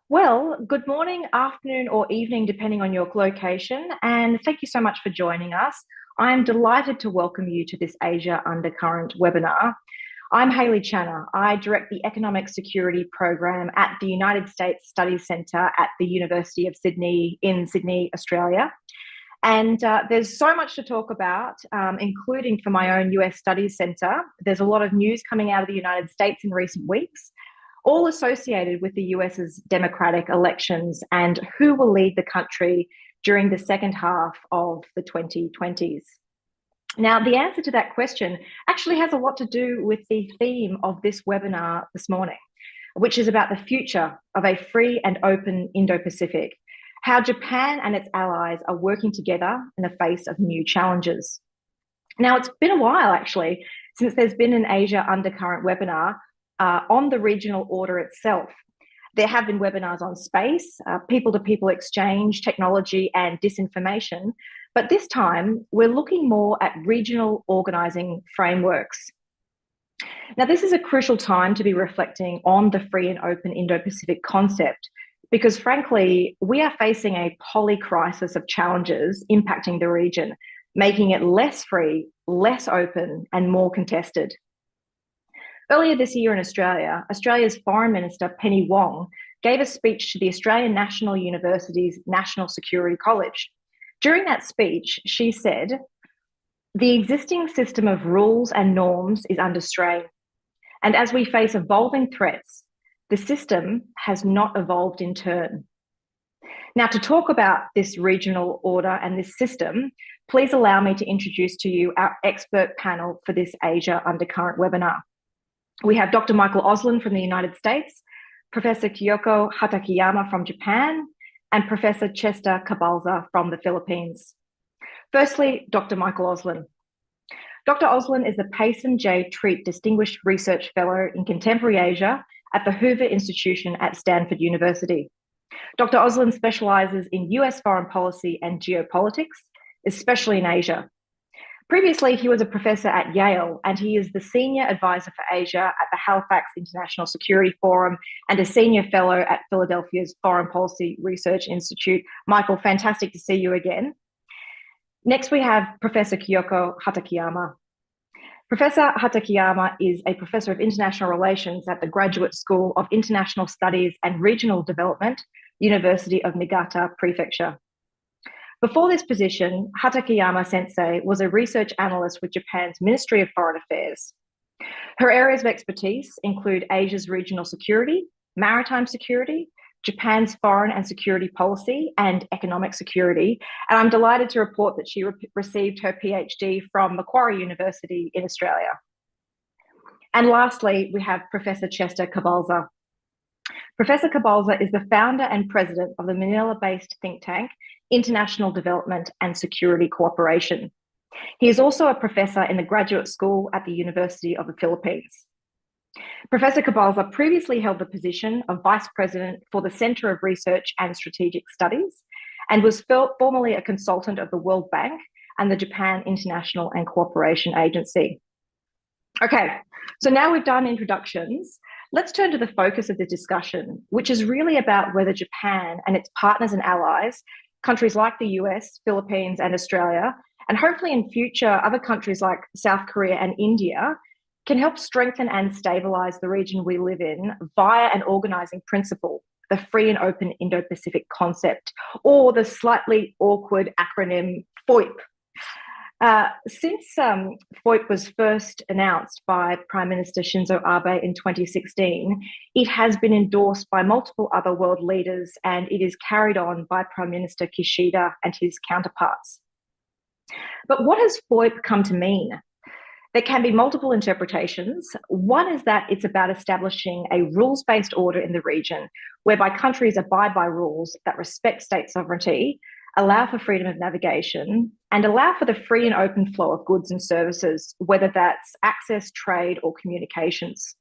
Well, good morning, afternoon, or evening, depending on your location. And thank you so much for joining us. I'm delighted to welcome you to this Asia Undercurrent webinar. I'm Hayley Channer. I direct the Economic Security Program at the United States Studies Centre at the University of Sydney in Sydney, Australia. And there's so much to talk about, including for my own US Studies Centre. There's a lot of news coming out of the United States in recent weeks, all associated with the US's democratic elections and who will lead the country during the second half of the 2020s. Now, the answer to that question actually has a lot to do with the theme of this webinar this morning, which is about the future of a free and open Indo-Pacific, how Japan and its allies are working together in the face of new challenges. Now, it's been a while, actually, since there's been an Asia Undercurrent webinar on the regional order itself. There have been webinars on space, people-to-people exchange, technology, and disinformation, but this time we're looking more at regional organising frameworks. Now, this is a crucial time to be reflecting on the free and open Indo-Pacific concept, because frankly, we are facing a polycrisis of challenges impacting the region, making it less free, less open, and more contested. Earlier this year in Australia, Australia's Foreign Minister Penny Wong gave a speech to the Australian National University's National Security College. During that speech, she said, "The existing system of rules and norms is under strain, and as we face evolving threats, the system has not evolved in turn." Now, to talk about this regional order and this system, please allow me to introduce to you our expert panel for this Asia Undercurrent webinar. We have Dr. Michael Auslin from the United States, Professor Kyoko Hatakeyama from Japan, and Professor Chester Cabalza from the Philippines. Firstly, Dr. Michael Auslin. Dr. Auslin is the Payson J. Treat Distinguished Research Fellow in Contemporary Asia at the Hoover Institution at Stanford University. Dr. Auslin specialises in US foreign policy and geopolitics, especially in Asia. Previously, he was a professor at Yale, and he is the Senior Advisor for Asia at the Halifax International Security Forum and a Senior Fellow at Philadelphia's Foreign Policy Research Institute. Michael, fantastic to see you again. Next, we have Professor Kyoko Hatakeyama. Professor Hatakeyama is a Professor of International Relations at the Graduate School of International Studies and Regional Development, University of Niigata Prefecture. Before this position, Hatakeyama Sensei was a research analyst with Japan's Ministry of Foreign Affairs. Her areas of expertise include Asia's regional security, maritime security, Japan's foreign and security policy, and economic security. And I'm delighted to report that she received her PhD from Macquarie University in Australia. And lastly, we have Professor Chester Cabalza. Professor Cabalza is the founder and president of the Manila-based think tank, International Development and Security Cooperation. He is also a professor in the graduate school at the University of the Philippines. Professor Cabalza previously held the position of Vice President for the Center of Research and Strategic Studies and was formerly a consultant of the World Bank and the Japan International and Cooperation Agency. Okay, so now we've done introductions. Let's turn to the focus of the discussion, which is really about whether Japan and its partners and allies, countries like the US, Philippines, and Australia, and hopefully in future other countries like South Korea and India, can help strengthen and stabilize the region we live in via an organizing principle, the free and open Indo-Pacific concept, or the slightly awkward acronym FOIP. Since FOIP was first announced by Prime Minister Shinzo Abe in 2016, it has been endorsed by multiple other world leaders, and it is carried on by Prime Minister Kishida and his counterparts. But what has FOIP come to mean? There can be multiple interpretations. One is that it's about establishing a rules-based order in the region, whereby countries abide by rules that respect state sovereignty, allow for freedom of navigation, and allow for the free and open flow of goods and services, whether that's access, trade, or communications.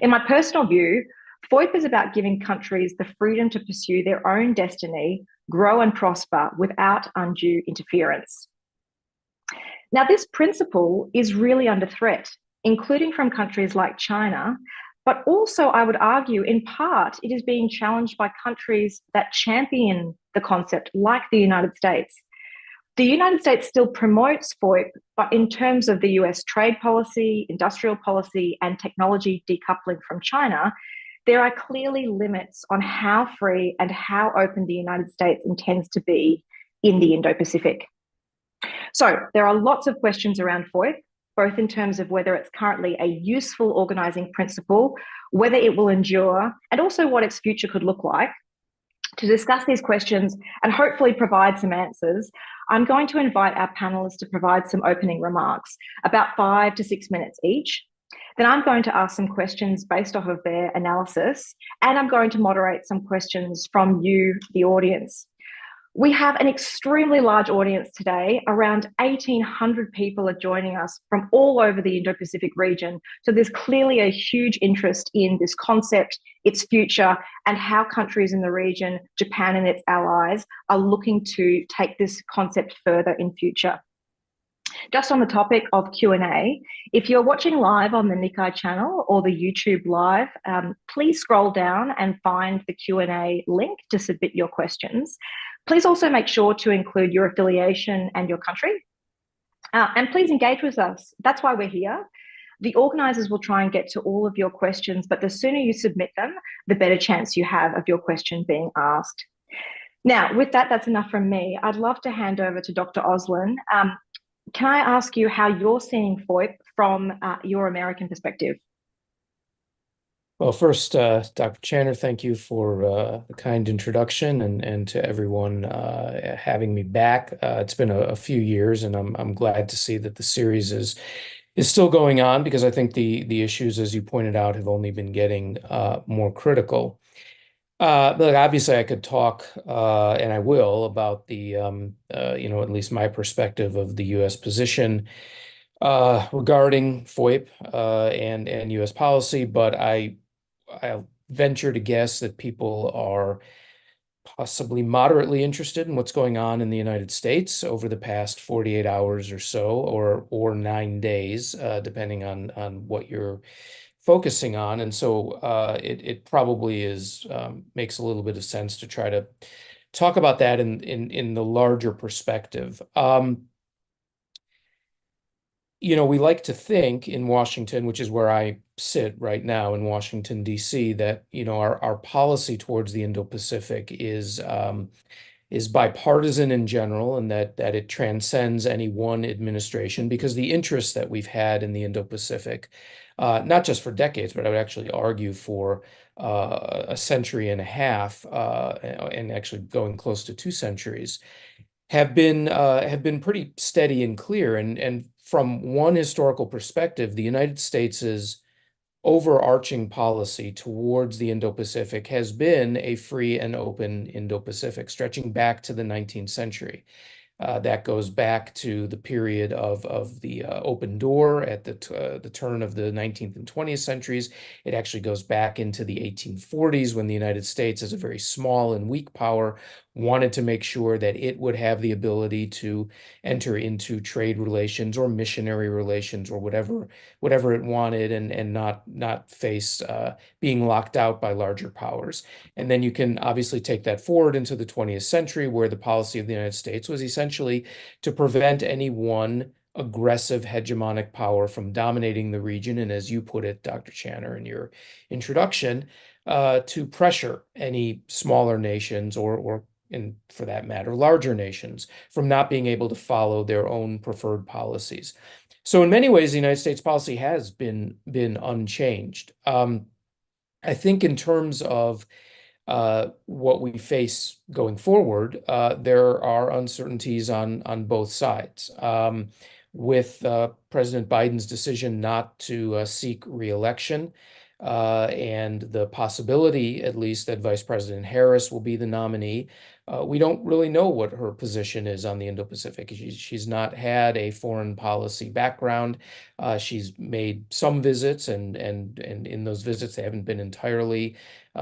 In my personal view, FOIP is about giving countries the freedom to pursue their own destiny, grow and prosper without undue interference. Now, this principle is really under threat, including from countries like China, But also, I would argue, in part, it is being challenged by countries that champion the concept, like the United States. The United States still promotes FOIP, but in terms of the US trade policy, industrial policy, and technology decoupling from China, there are clearly limits on how free and how open the United States intends to be in the Indo Pacific. So there are lots of questions around FOIP, both in terms of whether it's currently a useful organising principle, whether it will endure, and also what its future could look like. To discuss these questions and hopefully provide some answers, I'm going to invite our panelists to provide some opening remarks, about 5 to 6 minutes each. Then I'm going to ask some questions based off of their analysis, and I'm going to moderate some questions from you, the audience. We have an extremely large audience today. Around 1,800 people are joining us from all over the Indo-Pacific region. So there's clearly a huge interest in this concept, its future, and how countries in the region, Japan and its allies, are looking to take this concept further in future. Just on the topic of Q&A, if you're watching live on the Nikkei channel or the YouTube live, please scroll down and find the Q&A link to submit your questions. Please also make sure to include your affiliation and your country. And please engage with us. That's why we're here. The organisers will try and get to all of your questions, but the sooner you submit them, the better chance you have of your question being asked. Now, with that, that's enough from me. I'd love to hand over to Dr. Auslin. Can I ask you how you're seeing FOIP from your American perspective? Well, first, Dr. Channer, thank you for the kind introduction and to everyone having me back. It's been a few years, and I'm glad to see that the series is still going on, because I think the issues, as you pointed out, have only been getting more critical. But obviously, I could talk, and I will, about the at least my perspective of the U.S. position regarding FOIP and U.S. policy, but I'll venture to guess that people are possibly moderately interested in what's going on in the United States over the past 48 hours or so, or 9 days, depending on what you're focusing on. And so it probably makes a little bit of sense to try to talk about that in the larger perspective. We like to think in Washington, which is where I sit right now in Washington, D.C., that, our policy towards the Indo-Pacific is bipartisan in general, and that it transcends any one administration, because the interests that we've had in the Indo-Pacific, not just for decades, but I would actually argue for a century and a half, and actually going close to 2 centuries, have been pretty steady and clear. And from one historical perspective, the United States' overarching policy towards the Indo-Pacific has been a free and open Indo-Pacific, stretching back to the 19th century. That goes back to the period of the open door at the turn of the 19th and 20th centuries. It actually goes back into the 1840s, when the United States, as a very small and weak power, wanted to make sure that it would have the ability to enter into trade relations or missionary relations or whatever it wanted, and not face being locked out by larger powers. And then you can obviously take that forward into the 20th century, where the policy of the United States was essentially to prevent any one aggressive hegemonic power from dominating the region, and, as you put it, Dr. Channer, in your introduction, to pressure any smaller nations, or and for that matter, larger nations, from not being able to follow their own preferred policies. So in many ways, the United States policy has been unchanged. I think in terms of what we face going forward, there are uncertainties on both sides. With President Biden's decision not to seek re-election, and the possibility, at least, that Vice President Harris will be the nominee, we don't really know what her position is on the Indo-Pacific. She's not had a foreign policy background. She's made some visits, and in those visits, they haven't been entirely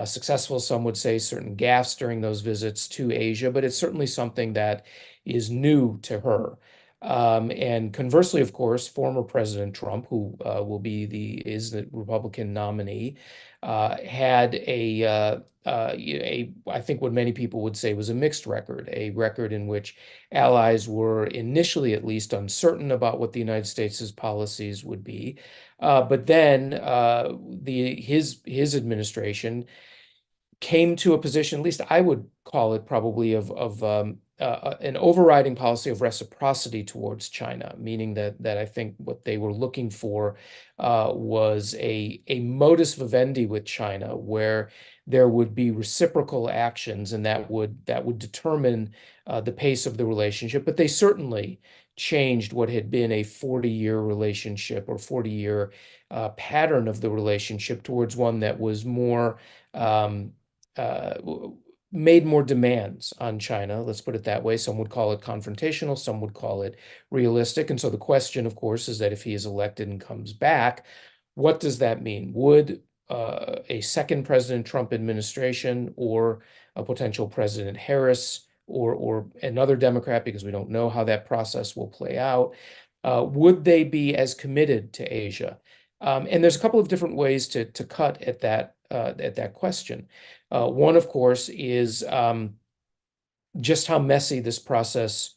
successful. Some would say certain gaffes during those visits to Asia, but it's certainly something that is new to her. And conversely, of course, former President Trump, who is the Republican nominee, had I think what many people would say was a mixed record, a record in which allies were initially at least uncertain about what the United States' policies would be. But then his administration came to a position, at least I would call it probably, of an overriding policy of reciprocity towards China, meaning that I think what they were looking for was a modus vivendi with China, where there would be reciprocal actions, and that would determine the pace of the relationship. But they certainly changed what had been a 40-year relationship or 40-year pattern of the relationship towards one that was more uh, made more demands on China, let's put it that way. Some would call it confrontational, some would call it realistic. And so the question, of course, is that if he is elected and comes back, what does that mean? Would a second President Trump administration or a potential President Harris or another Democrat, because we don't know how that process will play out, would they be as committed to Asia? And there's a couple of different ways to cut at that question. One, of course, is just how messy this process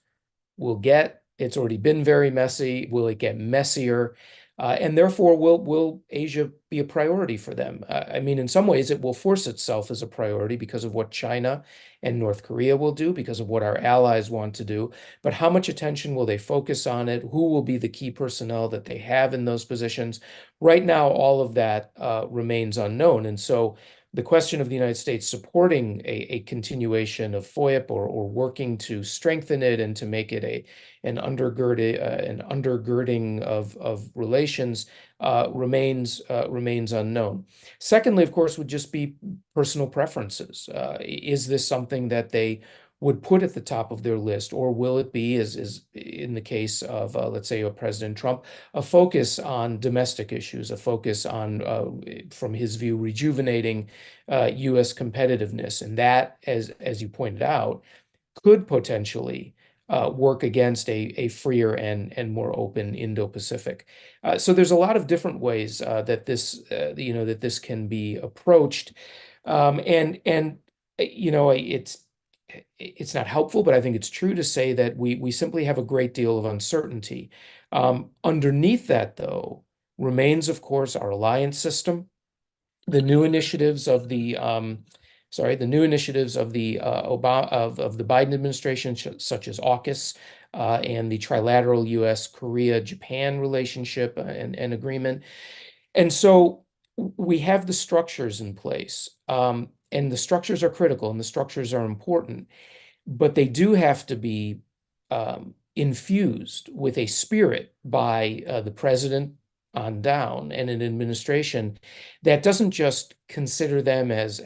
will get. It's already been very messy. Will it get messier? And therefore, will Asia be a priority for them? I mean, in some ways, it will force itself as a priority because of what China and North Korea will do, because of what our allies want to do. But how much attention will they focus on it? Who will be the key personnel that they have in those positions? Right now, all of that remains unknown. And so the question of the United States supporting a continuation of FOIP or working to strengthen it and to make it an undergirding of relations remains unknown. Secondly, of course, would just be personal preferences. Is this something that they would put at the top of their list, or will it be, as in the case of, let's say, President Trump, a focus on domestic issues, a focus on, from his view, rejuvenating U.S. competitiveness, and that, as you pointed out, could potentially work against a freer and more open Indo-Pacific. So there's a lot of different ways that this can be approached, and it's not helpful, but I think it's true to say that we simply have a great deal of uncertainty. Underneath that, though, remains, of course, our alliance system, the new initiatives of the Biden administration, such as AUKUS and the trilateral U.S. Korea-Japan relationship and agreement. And so we have the structures in place, and the structures are critical and the structures are important, but they do have to be infused with a spirit by the president on down, and an administration that doesn't just consider them as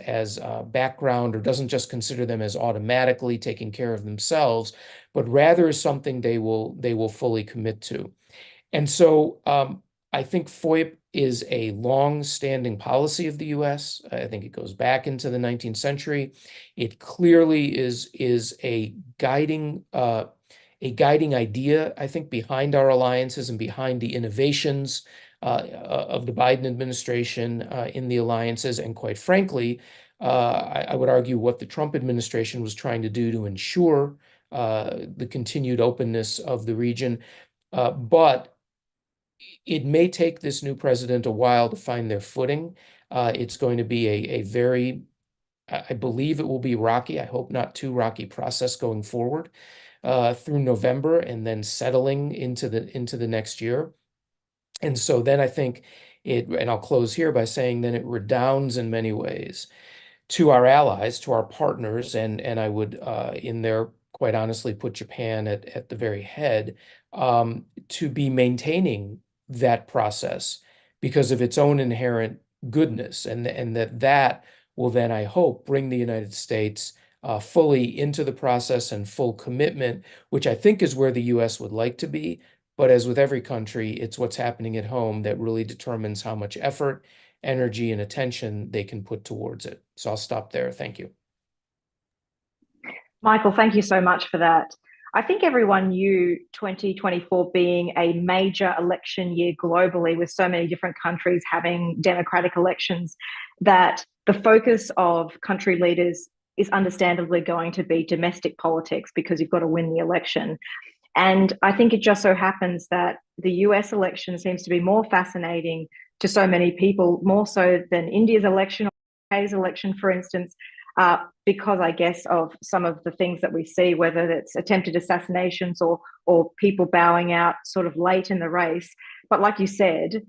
background, or doesn't just consider them as automatically taking care of themselves, but rather is something they will fully commit to. And so I think FOIP is a long-standing policy of the U.S. I think it goes back into the 19th century. It clearly is a guiding idea, I think, behind our alliances and behind the innovations of the Biden administration in the alliances. And quite frankly, I would argue what the Trump administration was trying to do to ensure the continued openness of the region. But it may take this new president a while to find their footing. It's going to be a very, I believe it will be rocky, I hope not too rocky, process going forward through November, and then settling into the next year. And so then I think and I'll close here by saying then it redounds in many ways to our allies, to our partners, and I would in there, quite honestly, put Japan at the very head, to be maintaining that process because of its own inherent goodness, and that will then, I hope, bring the United States fully into the process and full commitment, which I think is where the U.S. would like to be. But as with every country, it's what's happening at home that really determines how much effort, energy, and attention they can put towards it. So I'll stop there. Thank you. Michael, thank you so much for that. I think everyone knew 2024 being a major election year globally, with so many different countries having democratic elections, that the focus of country leaders is understandably going to be domestic politics because you've got to win the election. And I think it just so happens that the US election seems to be more fascinating to so many people, more so than India's election or UK's election, for instance, because I guess of some of the things that we see, whether it's attempted assassinations or people bowing out sort of late in the race. But like you said,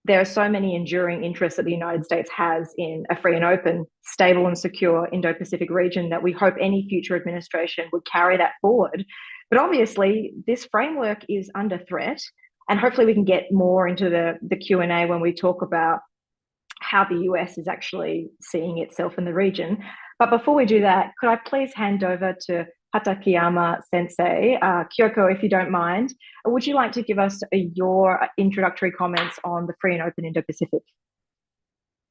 there are so many enduring interests that the United States has in a free and open, stable and secure Indo-Pacific region that we hope any future administration would carry that forward. But obviously, this framework is under threat, and hopefully we can get more into the Q&A when we talk about how the US is actually seeing itself in the region. But before we do that, could I please hand over to Hatakeyama Sensei, Kyoko, if you don't mind, would you like to give us your introductory comments on the free and open Indo-Pacific?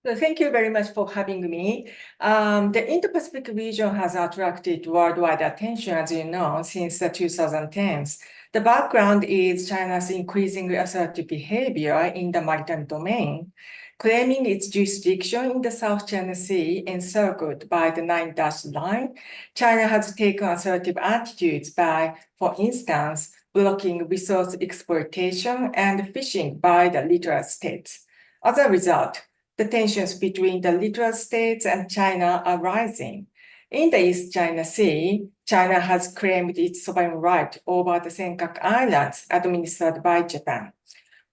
So thank you very much for having me. The Indo-Pacific region has attracted worldwide attention, as you know, since the 2010s. The background is China's increasingly assertive behavior in the maritime domain, claiming its jurisdiction in the South China Sea encircled by the Nine-Dash Line. China has taken assertive attitudes by, for instance, blocking resource exploitation and fishing by the littoral states. As a result, the tensions between the littoral states and China are rising. In the East China Sea, China has claimed its sovereign right over the Senkaku Islands administered by Japan.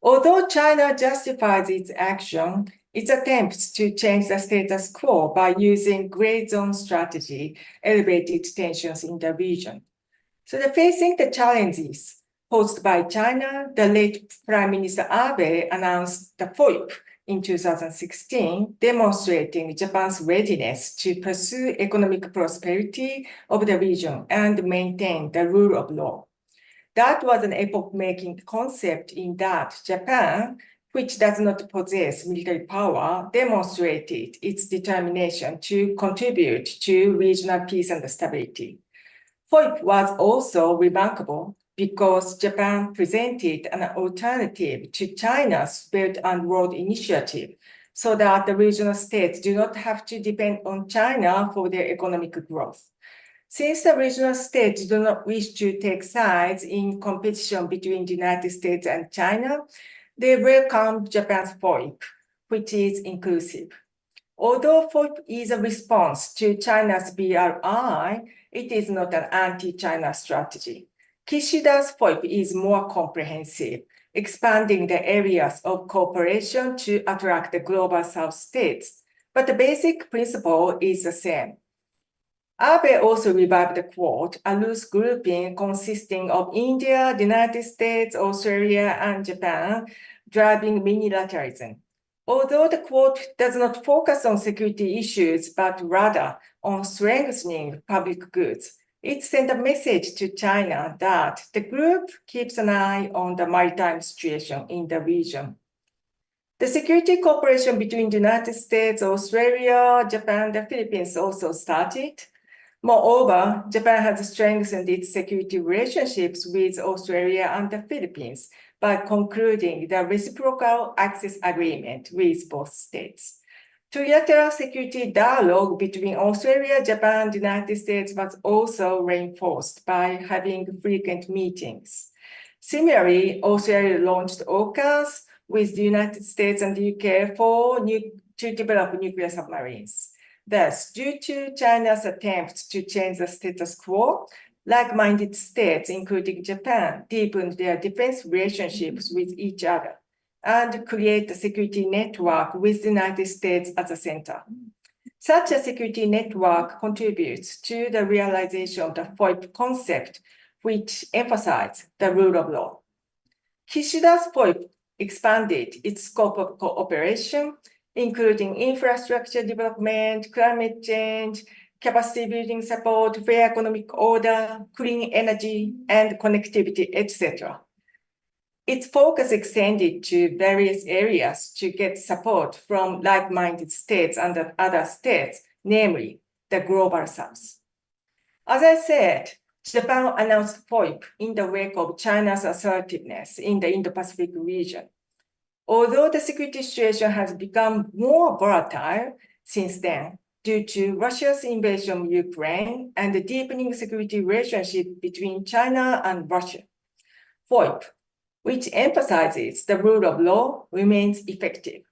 Although China justifies its action, its attempts to change the status quo by using gray zone strategy elevated tensions in the region. So facing the challenges posed by China, the late Prime Minister Abe announced the FOIP in 2016, demonstrating Japan's readiness to pursue economic prosperity of the region and maintain the rule of law. That was an epoch-making concept in that Japan, which does not possess military power, demonstrated its determination to contribute to regional peace and stability. FOIP was also remarkable because Japan presented an alternative to China's Belt and Road Initiative so that the regional states do not have to depend on China for their economic growth. Since the regional states do not wish to take sides in competition between the United States and China, they welcomed Japan's FOIP, which is inclusive. Although FOIP is a response to China's BRI, it is not an anti-China strategy. Kishida's FOIP is more comprehensive, expanding the areas of cooperation to attract the global South states, but the basic principle is the same. Abe also revived the quote, a loose grouping consisting of India, the United States, Australia, and Japan, driving minilateralism. Although the quote does not focus on security issues, but rather on strengthening public goods, it sent a message to China that the group keeps an eye on the maritime situation in the region. The security cooperation between the United States, Australia, Japan, and the Philippines also started. Moreover, Japan has strengthened its security relationships with Australia and the Philippines by concluding the reciprocal access agreement with both states. Trilateral security dialogue between Australia, Japan, and the United States was also reinforced by having frequent meetings. Similarly, Australia launched AUKUS with the United States and the UK to develop nuclear submarines. Thus, due to China's attempts to change the status quo, like-minded states, including Japan, deepened their defense relationships with each other and create a security network with the United States at the center. Such a security network contributes to the realization of the FOIP concept, which emphasizes the rule of law. Kishida's FOIP expanded its scope of cooperation, including infrastructure development, climate change, capacity building support, fair economic order, clean energy, and connectivity, etc. Its focus extended to various areas to get support from like-minded states and other states, namely the Global South. As I said, Japan announced FOIP in the wake of China's assertiveness in the Indo-Pacific region. Although the security situation has become more volatile since then, due to Russia's invasion of Ukraine and the deepening security relationship between China and Russia, FOIP, which emphasizes the rule of law, remains effective.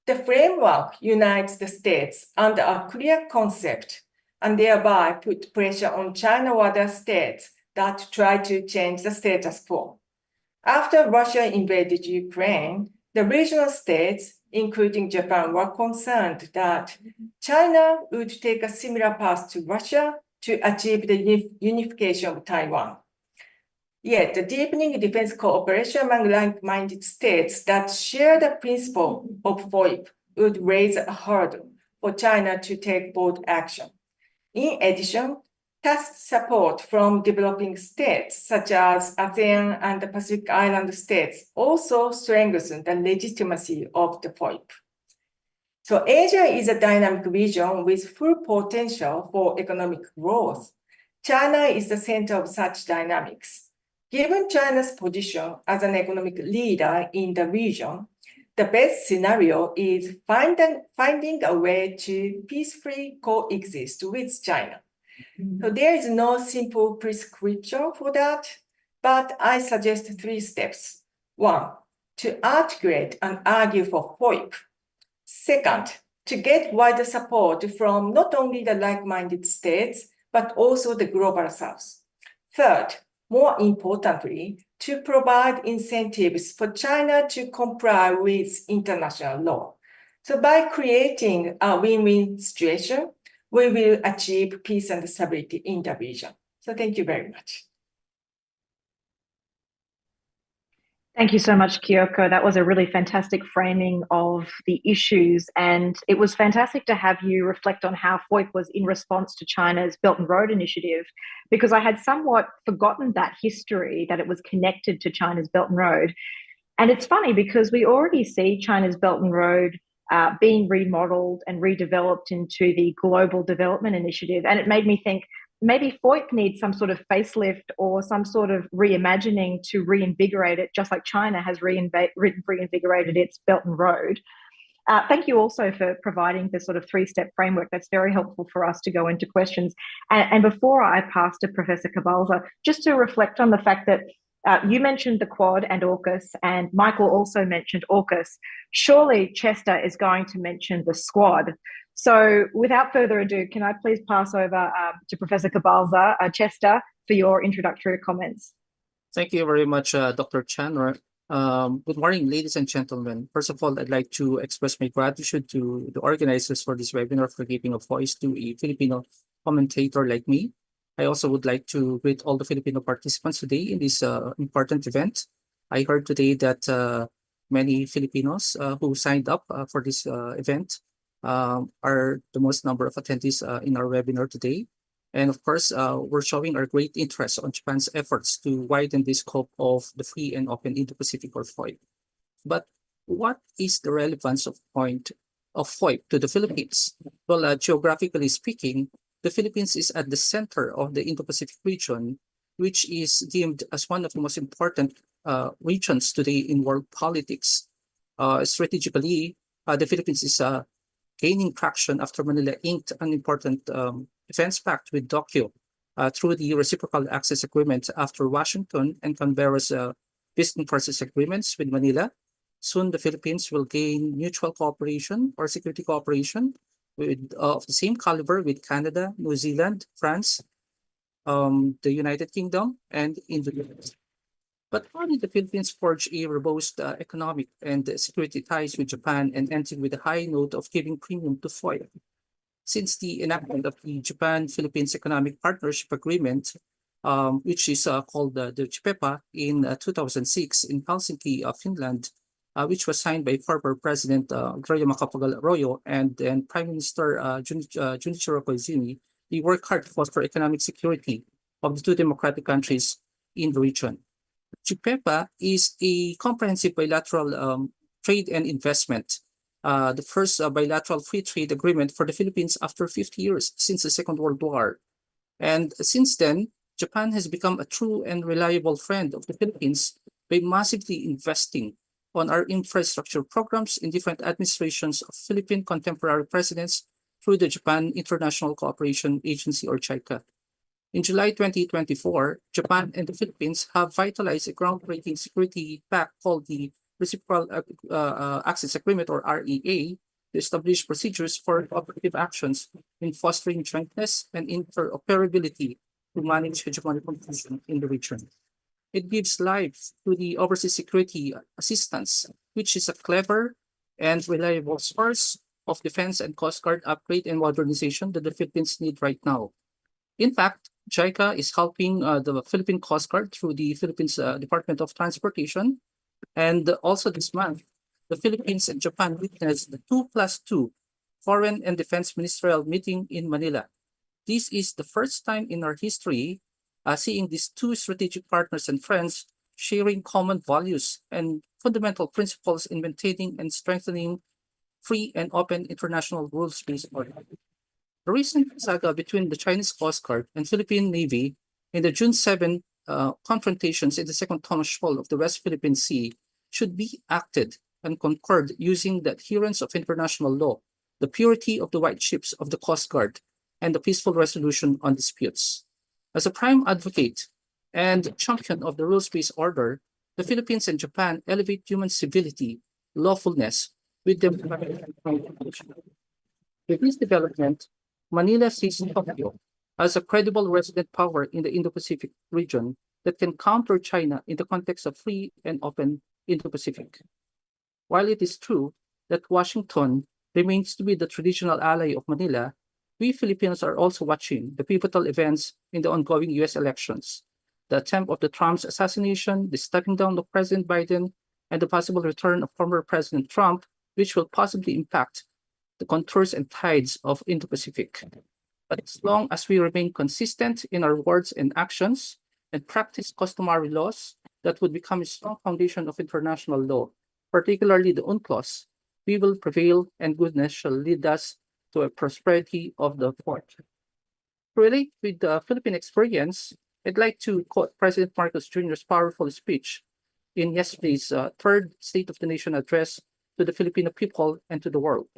The framework unites the states under a clear concept and thereby put pressure on China or other states that try to change the status quo. After Russia invaded Ukraine, the regional states, including Japan, were concerned that China would take a similar path to Russia to achieve the unification of Taiwan. Yet, the deepening defense cooperation among like-minded states that share the principle of FOIP would raise a hurdle for China to take bold action. In addition, tacit support from developing states such as ASEAN and the Pacific Island states also strengthens the legitimacy of the FOIP. So Asia is a dynamic region with full potential for economic growth. China is the center of such dynamics. Given China's position as an economic leader in the region, the best scenario is finding a way to peacefully coexist with China. So there is no simple prescription for that, but I suggest 3 steps. 1, to articulate and argue for FOIP. Second, to get wider support from not only the like-minded states, but also the global South. Third, more importantly, to provide incentives for China to comply with international law. So by creating a win-win situation, we will achieve peace and stability in the region. So thank you very much. Thank you so much, Kyoko. That was a really fantastic framing of the issues, and it was fantastic to have you reflect on how FOIP was in response to China's Belt and Road Initiative, because I had somewhat forgotten that history, that it was connected to China's Belt and Road. And it's funny because we already see China's Belt and Road being remodeled and redeveloped into the Global Development Initiative, and it made me think, maybe FOIP needs some sort of facelift or some sort of reimagining to reinvigorate it, just like China has reinvigorated its Belt and Road. Thank you also for providing the sort of 3-step framework. That's very helpful for us to go into questions. And before I pass to Professor Cabalza, just to reflect on the fact that you mentioned the Quad and AUKUS, and Michael also mentioned AUKUS. Surely Chester is going to mention the Squad. So without further ado, can I please pass over to Professor Cabalza, Chester, for your introductory comments? Thank you very much, Dr. Channer. Good morning, ladies and gentlemen. First of all, I'd like to express my gratitude to the organizers for this webinar for giving a voice to a Filipino commentator like me. I also would like to greet all the Filipino participants today in this important event. I heard today that many Filipinos who signed up for this event are the most number of attendees in our webinar today. And of course, we're showing our great interest on Japan's efforts to widen the scope of the Free and Open Indo-Pacific, or FOIP. But what is the relevance of FOIP to the Philippines? Well, geographically speaking, the Philippines is at the center of the Indo-Pacific region, which is deemed as one of the most important regions today in world politics. Strategically, the Philippines is gaining traction after Manila inked an important defense pact with Tokyo through the Reciprocal Access Agreement after Washington and Canberra's Peace and Forces Agreements with Manila. Soon, the Philippines will gain mutual cooperation or security cooperation with of the same caliber with Canada, New Zealand, France, the United Kingdom, and Indonesia. But how did the Philippines forge a robust economic and security ties with Japan and ending with a high note of giving premium to FOIP? Since the enactment of the Japan-Philippines Economic Partnership Agreement, which is called the JPEPA in 2006 in Helsinki, Finland, which was signed by former President Gloria Macapagal-Arroyo and then Prime Minister Junichiro Koizumi, they work hard to foster economic security of the two democratic countries in the region. JPEPA is a comprehensive bilateral trade and investment, the first bilateral free trade agreement for the Philippines after 50 years since the Second World War. And since then, Japan has become a true and reliable friend of the Philippines by massively investing on our infrastructure programs in different administrations of Philippine contemporary presidents through the Japan International Cooperation Agency, or JICA. In July 2024, Japan and the Philippines have vitalized a groundbreaking security pact called the Reciprocal Access Agreement, or REA, to establish procedures for cooperative actions in fostering jointness and interoperability to manage hegemonic competition in the region. It gives life to the Overseas Security Assistance, which is a clever and reliable source of defense and Coast Guard upgrade and modernization that the Philippines need right now. In fact, JICA is helping the Philippine Coast Guard through the Philippines Department of Transportation. And also this month, the Philippines and Japan witnessed the 2+2 Foreign and Defense Ministerial meeting in Manila. This is the first time in our history seeing these two strategic partners and friends sharing common values and fundamental principles in maintaining and strengthening free and open international rules-based order. The recent saga between the Chinese Coast Guard and Philippine Navy in the June 7 confrontations in the second Thomas Shoal of the West Philippine Sea should be acted and concurred using the adherence of international law, the purity of the white ships of the Coast Guard, and the peaceful resolution on disputes. As a prime advocate and champion of the rules-based order, the Philippines and Japan elevate human civility, lawfulness, with democratic. With this development, Manila sees Tokyo as a credible resident power in the Indo-Pacific region that can counter China in the context of free and open Indo-Pacific. While it is true that Washington remains to be the traditional ally of Manila, we Filipinos are also watching the pivotal events in the ongoing US elections, the attempt of the Trump's assassination, the stepping down of President Biden, and the possible return of former President Trump, which will possibly impact the contours and tides of Indo-Pacific. But as long as we remain consistent in our words and actions and practice customary laws that would become a strong foundation of international law, particularly the UNCLOS, we will prevail and goodness shall lead us to a prosperity of the FOIP. To relate with the Philippine experience, I'd like to quote President Marcos Jr.'s powerful speech in yesterday's third State of the Nation address to the Filipino people and to the world.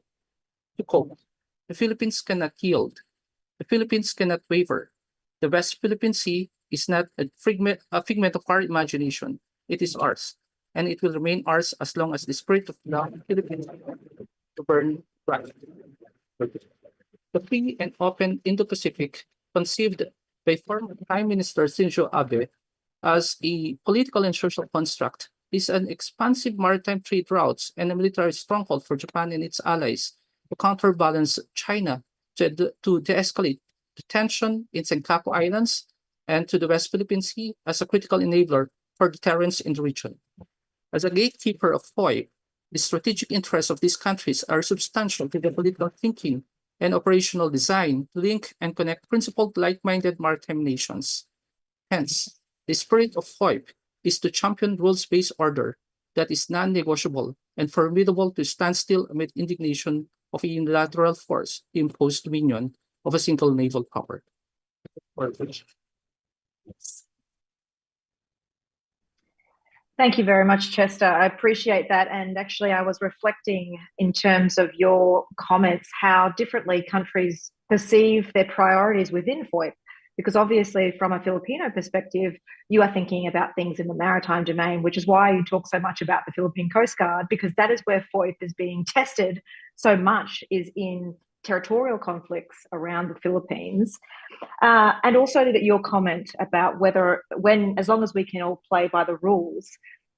To quote, "The Philippines cannot yield. The Philippines cannot waver. The West Philippine Sea is not a figment of our imagination. It is ours, and it will remain ours as long as the spirit of the Philippines to burn bright." The free and open Indo-Pacific, conceived by former Prime Minister Shinzo Abe as a political and social construct, is an expansive maritime trade routes and a military stronghold for Japan and its allies to counterbalance China, to de-escalate the tension in Senkaku Islands and to the West Philippine Sea as a critical enabler for deterrence in the region. As a gatekeeper of FOIP, the strategic interests of these countries are substantial to the political thinking and operational design to link and connect principled like-minded maritime nations. Hence, the spirit of FOIP is to champion rules-based order that is non-negotiable and formidable to stand still amid indignation of a unilateral force to impose dominion of a single naval power. Thank you very much, Chester. I appreciate that. And actually, I was reflecting in terms of your comments how differently countries perceive their priorities within FOIP. Because obviously, from a Filipino perspective, you are thinking about things in the maritime domain, which is why you talk so much about the Philippine Coast Guard, because that is where FOIP is being tested so much, is in territorial conflicts around the Philippines. And also that your comment about as long as we can all play by the rules,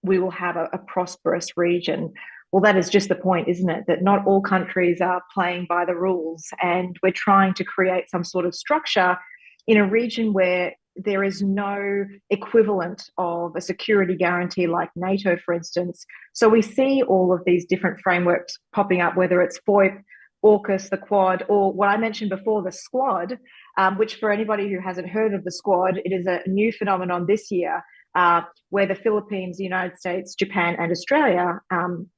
we will have a prosperous region. Well, that is just the point, isn't it? That not all countries are playing by the rules, and we're trying to create some sort of structure in a region where there is no equivalent of a security guarantee like NATO, for instance. So we see all of these different frameworks popping up, whether it's FOIP, AUKUS, the Quad, or what I mentioned before, the Squad, which for anybody who hasn't heard of the Squad, it is a new phenomenon this year where the Philippines, the United States, Japan, and Australia,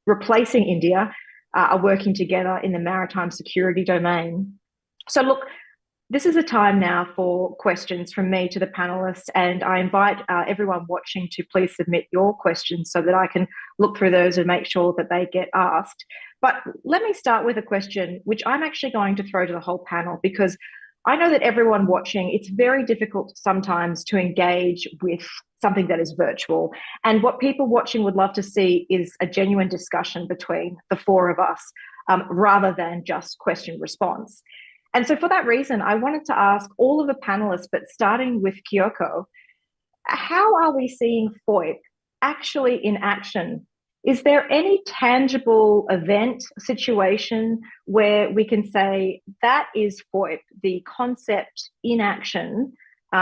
replacing India, are working together in the maritime security domain. So look, This is a time now for questions from me to the panelists, and I invite everyone watching to please submit your questions so that I can look through those and make sure that they get asked. But let me start with a question which I'm actually going to throw to the whole panel, because I know that everyone watching, it's very difficult sometimes to engage with something that is virtual. And what people watching would love to see is a genuine discussion between the four of us, rather than just question response. And so for that reason, I wanted to ask all of the panelists, but starting with Kyoko, how are we seeing FOIP actually in action? Is there any tangible event, situation where we can say that is FOIP, the concept in action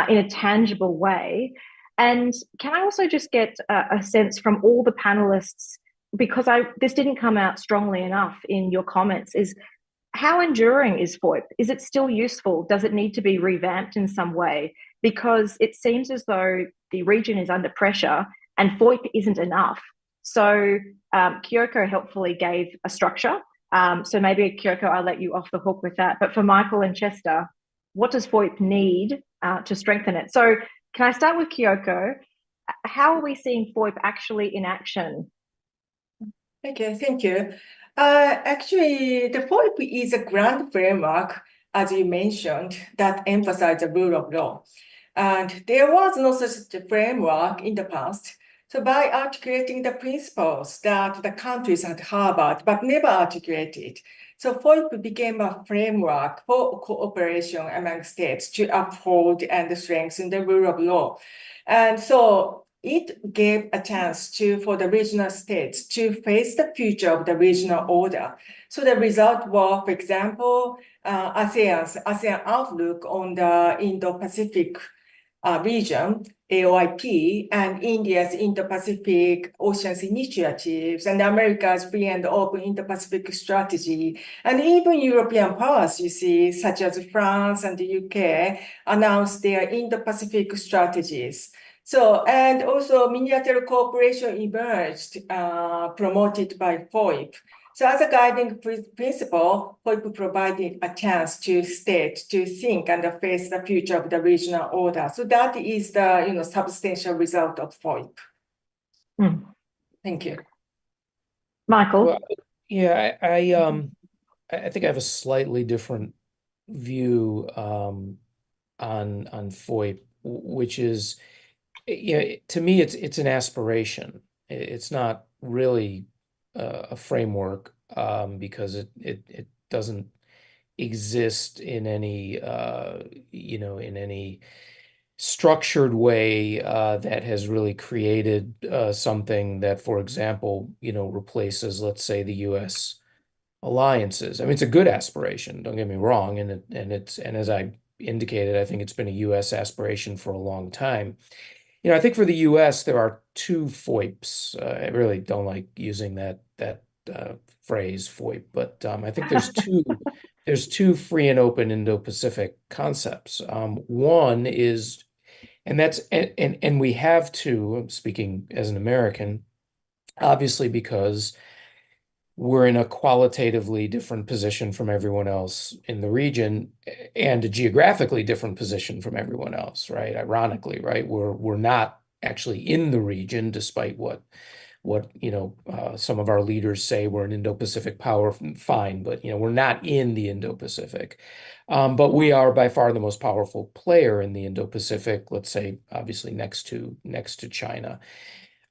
in a tangible way? And can I also just get a sense from all the panelists, because this didn't come out strongly enough in your comments, is how enduring is FOIP? Is it still useful? Does it need to be revamped in some way? Because it seems as though the region is under pressure and FOIP isn't enough. So Kyoko helpfully gave a structure. So maybe, Kyoko, I'll let you off the hook with that. But for Michael and Chester, what does FOIP need to strengthen it? So can I start with Kyoko? How are we seeing FOIP actually in action? Okay, thank you. Actually, the FOIP is a grand framework, as you mentioned, that emphasizes the rule of law. And there was no such a framework in the past. So by articulating the principles that the countries had harbored but never articulated, so FOIP became a framework for cooperation among states to uphold and strengthen the rule of law. And so it gave a chance for the regional states to face the future of the regional order. So the result was, for example, ASEAN outlook on the Indo-Pacific region, AOIP, and India's Indo-Pacific Oceans initiatives, and America's free and open Indo-Pacific strategy, and even European powers, you see, such as France and the UK, announced their Indo-Pacific strategies. So, and also miniature cooperation emerged, promoted by FOIP. So as a guiding principle, FOIP provided a chance to states to think and face the future of the regional order. So that is the substantial result of FOIP. Thank you. Michael? Well, yeah, I think I have a slightly different view on FOIP, which is, to me, it's an aspiration. It's not really a framework, because it doesn't exist in any in any structured way that has really created something that, for example, replaces, let's say, the U.S. alliances. I mean, it's a good aspiration, don't get me wrong, and as I indicated, I think it's been a U.S. aspiration for a long time. I think for the U.S. there are two FOIPs. I really don't like using that phrase FOIP, but I think there's two free and open Indo-Pacific concepts. One is, and we have to, I'm speaking as an American, obviously, because we're in a qualitatively different position from everyone else in the region, and a geographically different position from everyone else, right? Ironically, right? We're not actually in the region, despite what some of our leaders say. We're an Indo-Pacific power, fine, but we're not in the Indo-Pacific. But we are by far the most powerful player in the Indo-Pacific, let's say, obviously next to China.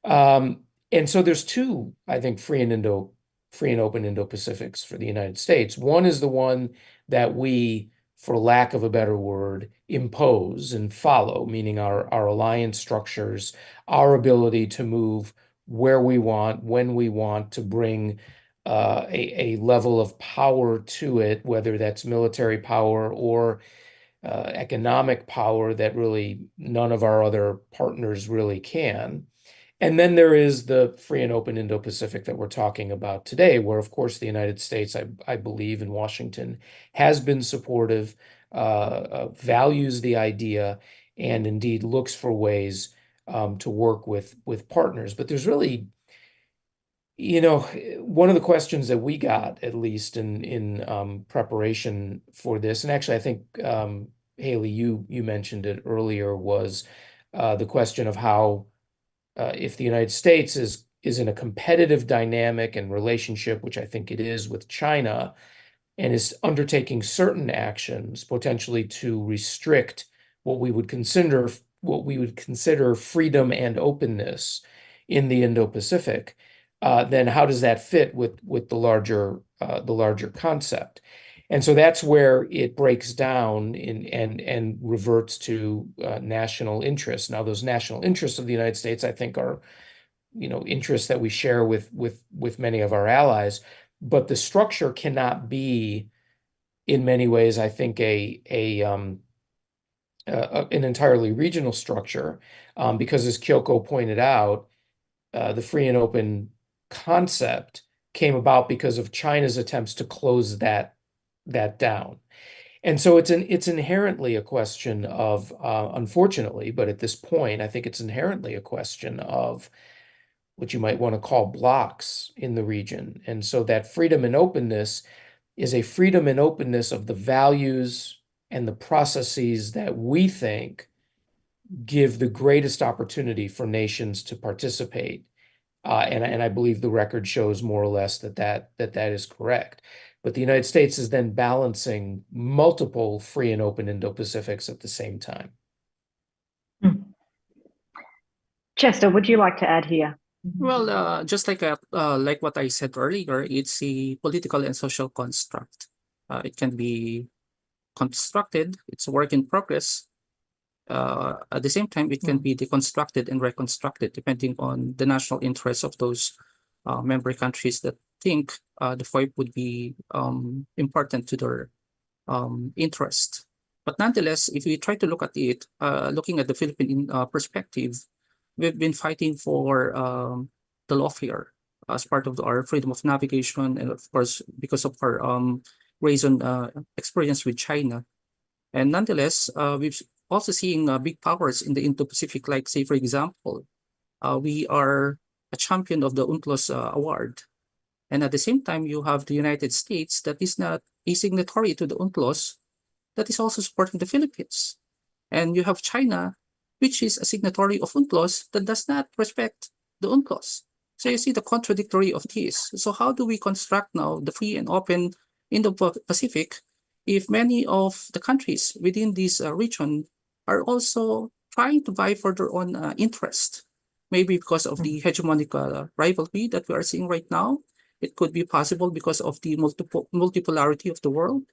And so there's two, I think, free and open Indo-Pacifics for the United States. One is the one that we, for lack of a better word, impose and follow, meaning our alliance structures, our ability to move where we want, when we want, to bring a level of power to it, whether that's military power or economic power that really none of our other partners really can. And then there is the free and open Indo-Pacific that we're talking about today, where, of course, the United States, I believe, in Washington, has been supportive, values the idea, and indeed looks for ways to work with partners. But there's really, One of the questions that we got, at least in preparation for this, and actually I think Hayley, you mentioned it earlier, was the question of how if the United States is in a competitive dynamic and relationship, which I think it is with China, and is undertaking certain actions potentially to restrict what we would consider freedom and openness in the Indo-Pacific, then how does that fit with the larger concept? And so that's where it breaks down and reverts to national interests. Now, those national interests of the United States, I think, are interests that we share with many of our allies, but the structure cannot be, in many ways, I think, an entirely regional structure, because as Kyoko pointed out, the free and open concept came about because of China's attempts to close that down. And so it's inherently a question of, unfortunately, but at this point, I think it's inherently a question of what you might want to call blocks in the region. And so that freedom and openness is a freedom and openness of the values and the processes that we think give the greatest opportunity for nations to participate. And I believe the record shows more or less that is correct. But the United States is then balancing multiple free and open Indo-Pacifics at the same time. Chester, would you like to add here? Well, just like what I said earlier, it's a political and social construct. It can be constructed, it's a work in progress. At the same time, it can be deconstructed and reconstructed depending on the national interests of those member countries that think the FOIP would be important to their interest. But nonetheless, if we try to look at it, looking at the Philippine perspective, we've been fighting for the lawfare as part of our freedom of navigation, and of course, because of our recent experience with China. And nonetheless, we've also seeing big powers in the Indo-Pacific, like, say, for example, we are a champion of the UNCLOS award. And at the same time, you have the United States that is not a signatory to the UNCLOS that is also supporting the Philippines. And you have China, which is a signatory of UNCLOS that does not respect the UNCLOS. So you see the contradictory of this. So how do we construct now the free and open Indo-Pacific if many of the countries within this region are also trying to vie for their own interest? Maybe because of the hegemonic rivalry that we are seeing right now. It could be possible because of the multipolarity of the world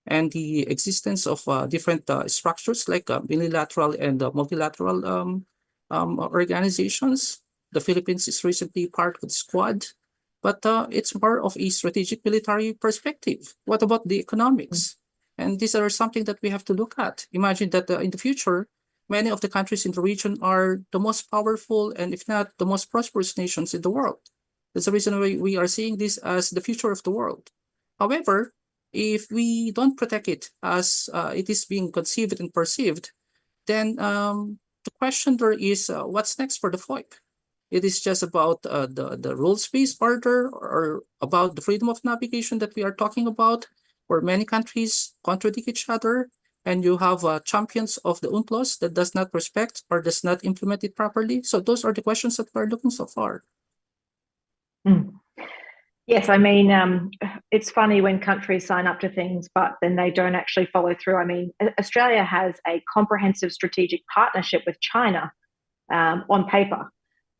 and the existence of different structures like unilateral and multilateral organizations. The Philippines is recently part of the Squad, but it's more of a strategic military perspective. What about the economics? And these are something that we have to look at. Imagine that in the future, many of the countries in the region are the most powerful and if not the most prosperous nations in the world. That's the reason why we are seeing this as the future of the world. However, if we don't protect it as it is being conceived and perceived, then the question there is what's next for the FOIP? It is just about the rules-based order or about the freedom of navigation that we are talking about, where many countries contradict each other, and you have champions of the UNCLOS that does not respect or does not implement it properly. So those are the questions that we're looking so far. Yes, I mean, it's funny when countries sign up to things, but then they don't actually follow through. I mean, Australia has a comprehensive strategic partnership with China on paper,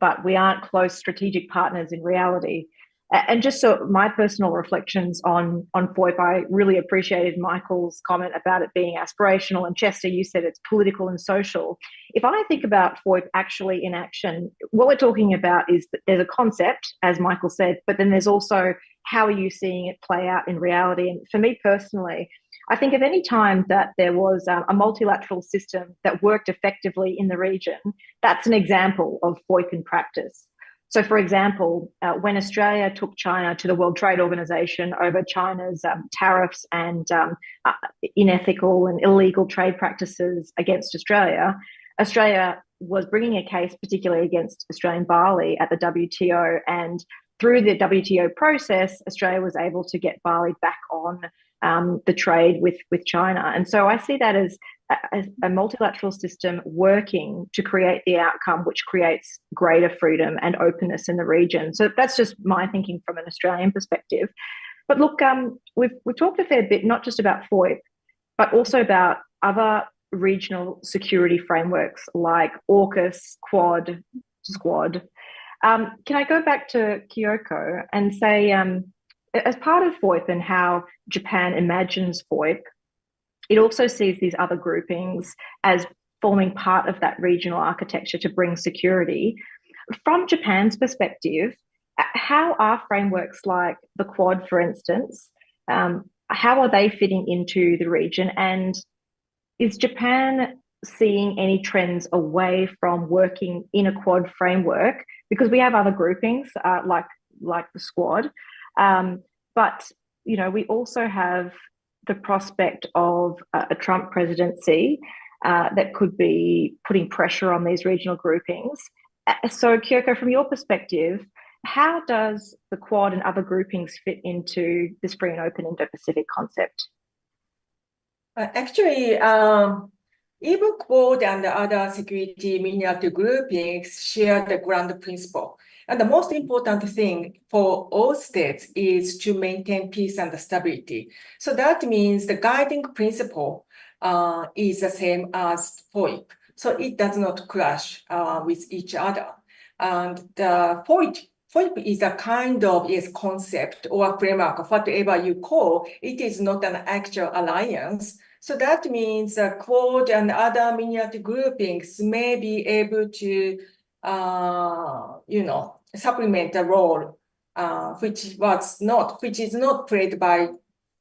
but we aren't close strategic partners in reality. And just so my personal reflections on FOIP, I really appreciated Michael's comment about it being aspirational. And Chester, you said it's political and social. If I think about FOIP actually in action, what we're talking about is that there's a concept, as Michael said, but then there's also how are you seeing it play out in reality? And for me personally, I think of any time that there was a multilateral system that worked effectively in the region, that's an example of FOIP in practice. So, for example, when Australia took China to the World Trade Organization over China's tariffs and unethical and illegal trade practices against Australia, Australia was bringing a case particularly against Australian barley at the WTO, and through the WTO process, Australia was able to get barley back on the trade with China. And so I see that as a multilateral system working to create the outcome which creates greater freedom and openness in the region. So that's just my thinking from an Australian perspective. But look, we've talked a fair bit, not just about FOIP, but also about other regional security frameworks like AUKUS, Quad, Squad. Can I go back to Kyoko and say, as part of FOIP and how Japan imagines FOIP, it also sees these other groupings as forming part of that regional architecture to bring security. From Japan's perspective, how are frameworks like the Quad, for instance, how are they fitting into the region? And is Japan seeing any trends away from working in a Quad framework? Because we have other groupings like the Squad, but we also have the prospect of a Trump presidency that could be putting pressure on these regional groupings. So, Kyoko, from your perspective, how does the Quad and other groupings fit into this free and open Indo-Pacific concept? Actually, even Quad and the other security miniature groupings share the ground principle. And the most important thing for all states is to maintain peace and stability. So that means the guiding principle is the same as FOIP. So it does not clash with each other. And the FOIP is a kind of concept or framework, whatever you call it, is not an actual alliance. So that means Quad and other miniature groupings may be able to, supplement the role which is not played by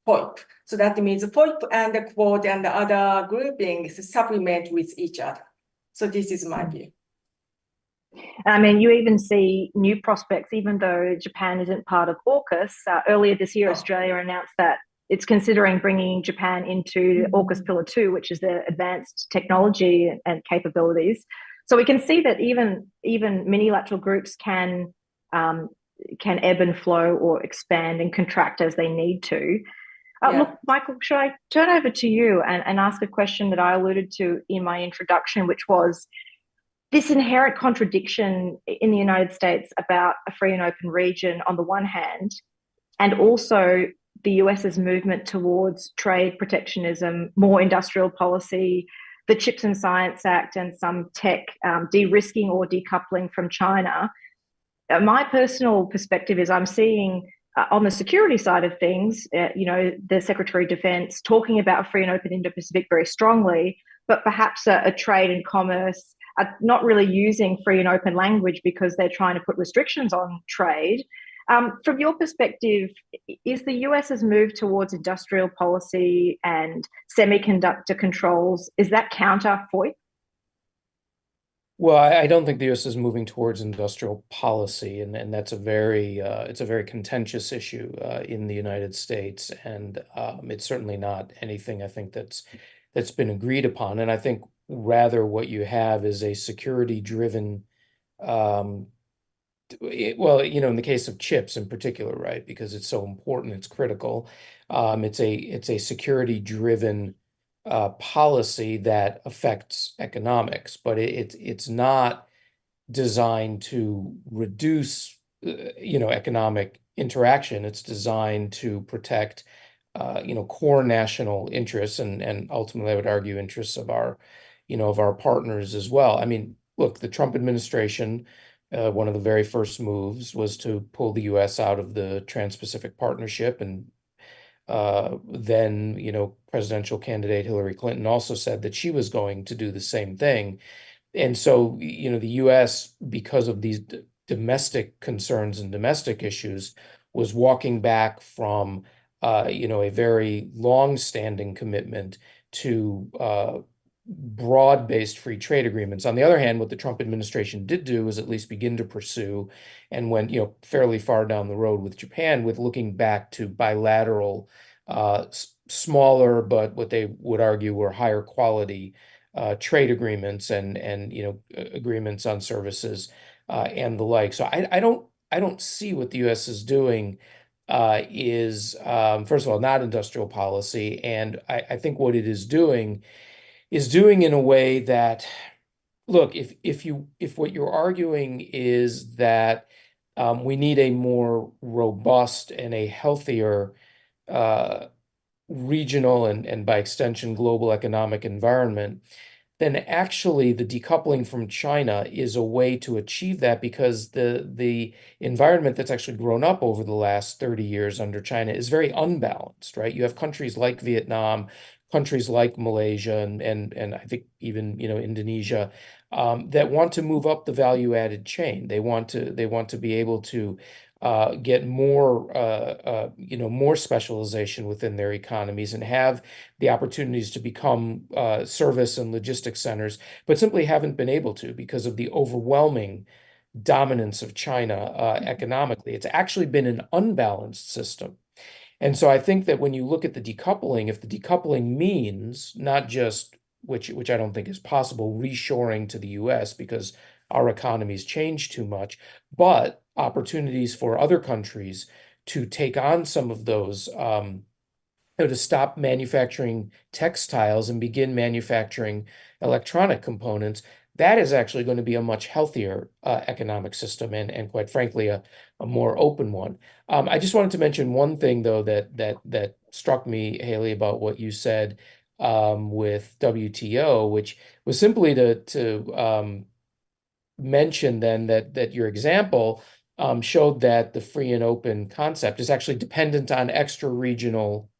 FOIP. So that means FOIP and the Quad and the other groupings supplement with each other. So this is my view. I mean, you even see new prospects, even though Japan isn't part of AUKUS. Earlier this year, Australia announced that it's considering bringing Japan into AUKUS Pillar 2, which is the advanced technology and capabilities. So we can see that even minilateral groups can ebb and flow or expand and contract as they need to. Look, Michael, should I turn over to you and ask a question that I alluded to in my introduction, which was this inherent contradiction in the United States about a free and open region on the one hand, and also the US's movement towards trade protectionism, more industrial policy, the Chips and Science Act, and some tech de-risking or decoupling from China. My personal perspective is I'm seeing on the security side of things, the Secretary of Defense talking about free and open Indo-Pacific very strongly, but perhaps a trade and commerce are not really using free and open language because they're trying to put restrictions on trade. From your perspective, is the US's move towards industrial policy and semiconductor controls, is that counter FOIP? Well, I don't think the U.S. is moving towards industrial policy, and that's it's a very contentious issue in the United States, and it's certainly not anything I think that's been agreed upon. And I think rather what you have is a security-driven, in the case of chips in particular, right, because it's so important, it's critical. It's a security-driven policy that affects economics, but it's not designed to reduce, economic interaction. It's designed to protect, core national interests and ultimately, I would argue, interests of our partners as well. I mean, look, the Trump administration, one of the very first moves was to pull the U.S. out of the Trans-Pacific Partnership, and then, presidential candidate Hillary Clinton also said that she was going to do the same thing. And so, the U.S., because of these domestic concerns and domestic issues, was walking back from, a very long-standing commitment to broad-based free trade agreements. On the other hand, what the Trump administration did do was at least begin to pursue and went, fairly far down the road with Japan, with looking back to bilateral, smaller, but what they would argue were higher quality trade agreements and agreements on services and the like. So I don't don't see what the U.S. is doing is first of all not industrial policy, and I think what it is doing in a way that, look, if what you're arguing is that we need a more robust and a healthier regional and by extension global economic environment, then actually the decoupling from China is a way to achieve that, because the environment that's actually grown up over the last 30 years under China is very unbalanced, right? You have countries like Vietnam, countries like Malaysia, and I think even Indonesia, that want to move up the value-added chain. They want to be able to get more specialization within their economies and have the opportunities to become service and logistics centers, but simply haven't been able to because of the overwhelming dominance of China economically. It's actually been an unbalanced system. And so I think that when you look at the decoupling, if the decoupling means not just, which I don't think is possible, reshoring to the US because our economies change too much, but opportunities for other countries to take on some of those, to stop manufacturing textiles and begin manufacturing electronic components, that is actually going to be a much healthier economic system and quite frankly, a more open one. I just wanted to mention one thing, though, that struck me, Hayley, about what you said with WTO, which was simply to mention then that your example showed that the free and open concept is actually dependent on extra regional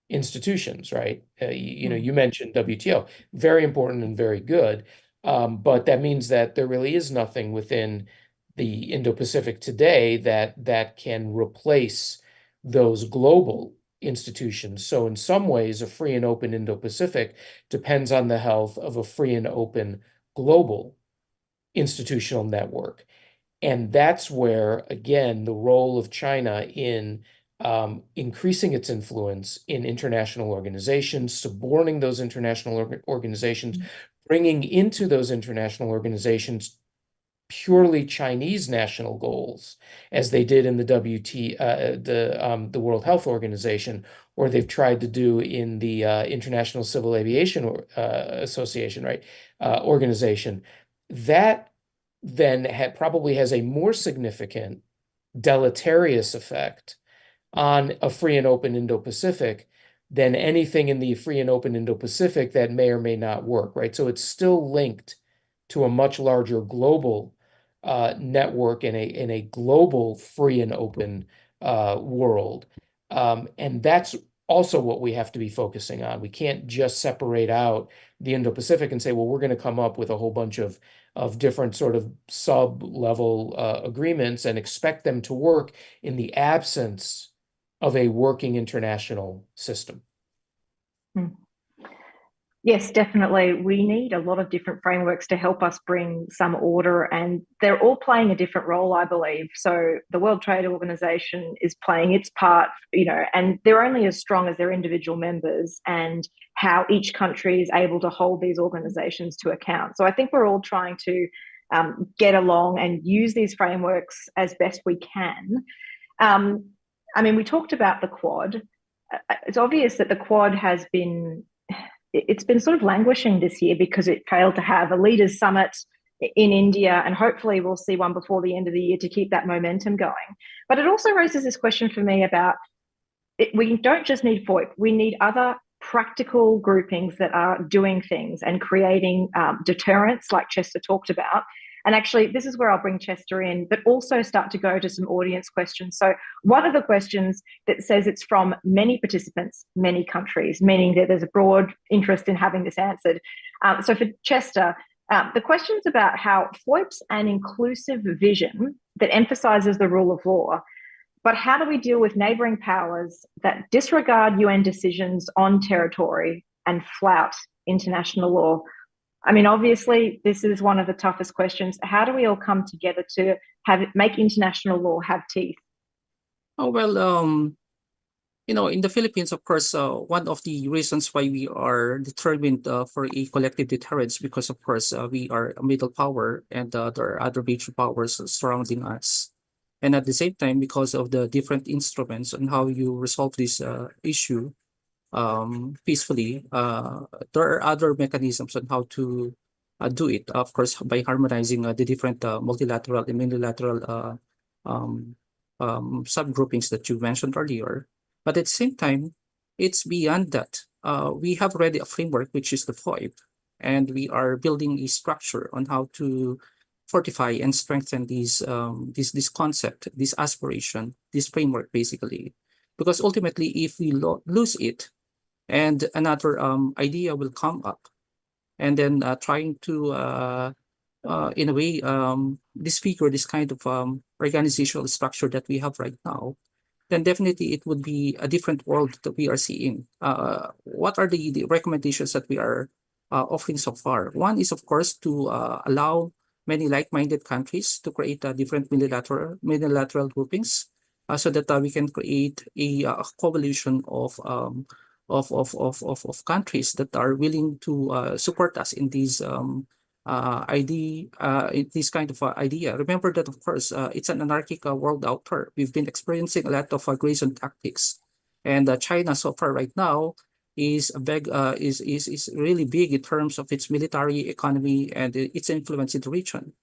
institutions, right? You mentioned WTO, very important and very good, but that means that there really is nothing within the Indo-Pacific today that can replace those global institutions. So in some ways, a free and open Indo-Pacific depends on the health of a free and open global institutional network. And that's where, again, the role of China in increasing its influence in international organizations, suborning those international organizations, bringing into those international organizations purely Chinese national goals, as they did in the the World Health Organization, or they've tried to do in the International Civil Aviation Association, right? Organization. That then probably has a more significant deleterious effect on a free and open Indo-Pacific than anything in the free and open Indo-Pacific that may or may not work, right? So it's still linked to a much larger global network in a global free and open world. And that's also what we have to be focusing on. We can't just separate out the Indo-Pacific and say, well, we're going to come up with a whole bunch of different sort of sub-level agreements and expect them to work in the absence of a working international system. Yes, definitely. We need a lot of different frameworks to help us bring some order, and they're all playing a different role, I believe. So the World Trade Organization is playing its part, and they're only as strong as their individual members and how each country is able to hold these organizations to account. So I think we're all trying to get along and use these frameworks as best we can. We talked about the Quad. It's obvious that the Quad has been sort of languishing this year because it failed to have a leaders summit in India, and hopefully we'll see one before the end of the year to keep that momentum going. But it also raises this question for me about we don't just need FOIP, we need other practical groupings that are doing things and creating deterrence like Chester talked about. And actually, this is where I'll bring Chester in, but also start to go to some audience questions. So one of the questions that says it's from many participants, many countries, meaning that there's a broad interest in having this answered. So for Chester, the question's about how FOIP's an inclusive vision that emphasizes the rule of law, but how do we deal with neighboring powers that disregard UN decisions on territory and flout international law? Obviously, this is one of the toughest questions. How do we all come together to make international law have teeth? Oh, well, in the Philippines, of course, one of the reasons why we are determined for a collective deterrence, because, of course, we are a middle power and there are other major powers surrounding us. And at the same time, because of the different instruments on how you resolve this issue peacefully, there are other mechanisms on how to do it. Of course, by harmonizing the different multilateral and unilateral subgroupings that you mentioned earlier. But at the same time, it's beyond that. We have already a framework, which is the FOIP, and we are building a structure on how to fortify and strengthen this concept, this aspiration, this framework, basically. Because ultimately, if we lose it, and another idea will come up, and then trying to, in a way, disfigure this kind of organizational structure that we have right now, then definitely it would be a different world that we are seeing. What are the recommendations that we are offering so far? One is, of course, to allow many like-minded countries to create different multilateral groupings, so that we can create a coalition of countries that are willing to support us in these this kind of idea. Remember that, of course, it's an anarchic world out there. We've been experiencing a lot of aggression tactics, and China so far right now is really big in terms of its military economy and its influence in the region.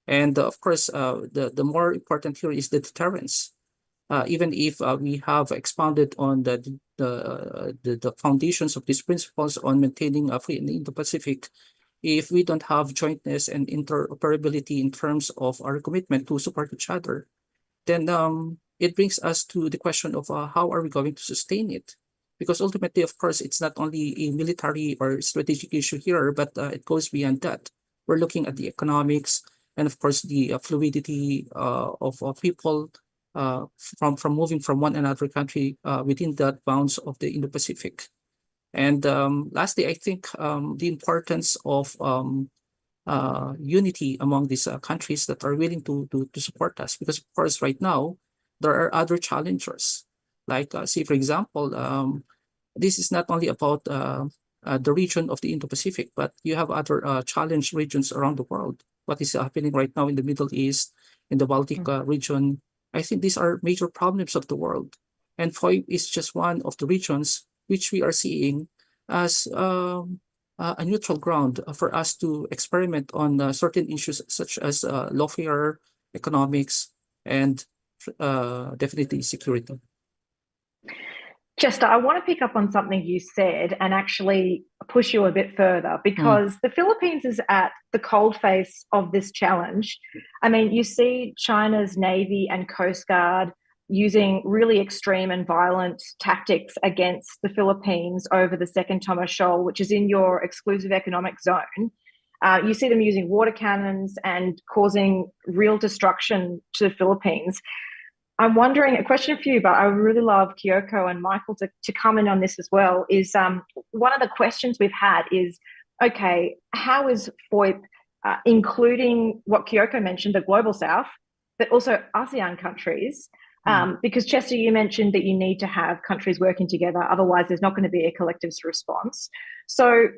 And of course, the more important here is the deterrence. Even if we have expounded on the foundations of these principles on maintaining a free and Indo-Pacific, if we don't have jointness and interoperability in terms of our commitment to support each other, then it brings us to the question of how are we going to sustain it? Because ultimately, of course, it's not only a military or strategic issue here, but it goes beyond that. We're looking at the economics and, of course, the fluidity of people from moving from one another country within the bounds of the Indo-Pacific. And lastly, I think the importance of unity among these countries that are willing to support us, because of course right now there are other challengers. Like say for example, this is not only about the region of the Indo-Pacific, but you have other challenged regions around the world. What is happening right now in the Middle East, in the Baltic region? I think these are major problems of the world, and FOIP is just one of the regions which we are seeing as a neutral ground for us to experiment on certain issues such as lawfare, economics, and definitely security. Chester, I want to pick up on something you said and actually push you a bit further, because the Philippines is at the coalface of this challenge. I mean, you see China's Navy and Coast Guard using really extreme and violent tactics against the Philippines over the Second Thomas Shoal, which is in your exclusive economic zone. You see them using water cannons and causing real destruction to the Philippines. I'm wondering, a question for you, but I would really love Kyoko and Michael to come in on this as well, is one of the questions we've had is, okay, how is FOIP including what Kyoko mentioned, the Global South, but also ASEAN countries? Because Chester, you mentioned that you need to have countries working together, otherwise there's not going to be a collective response. So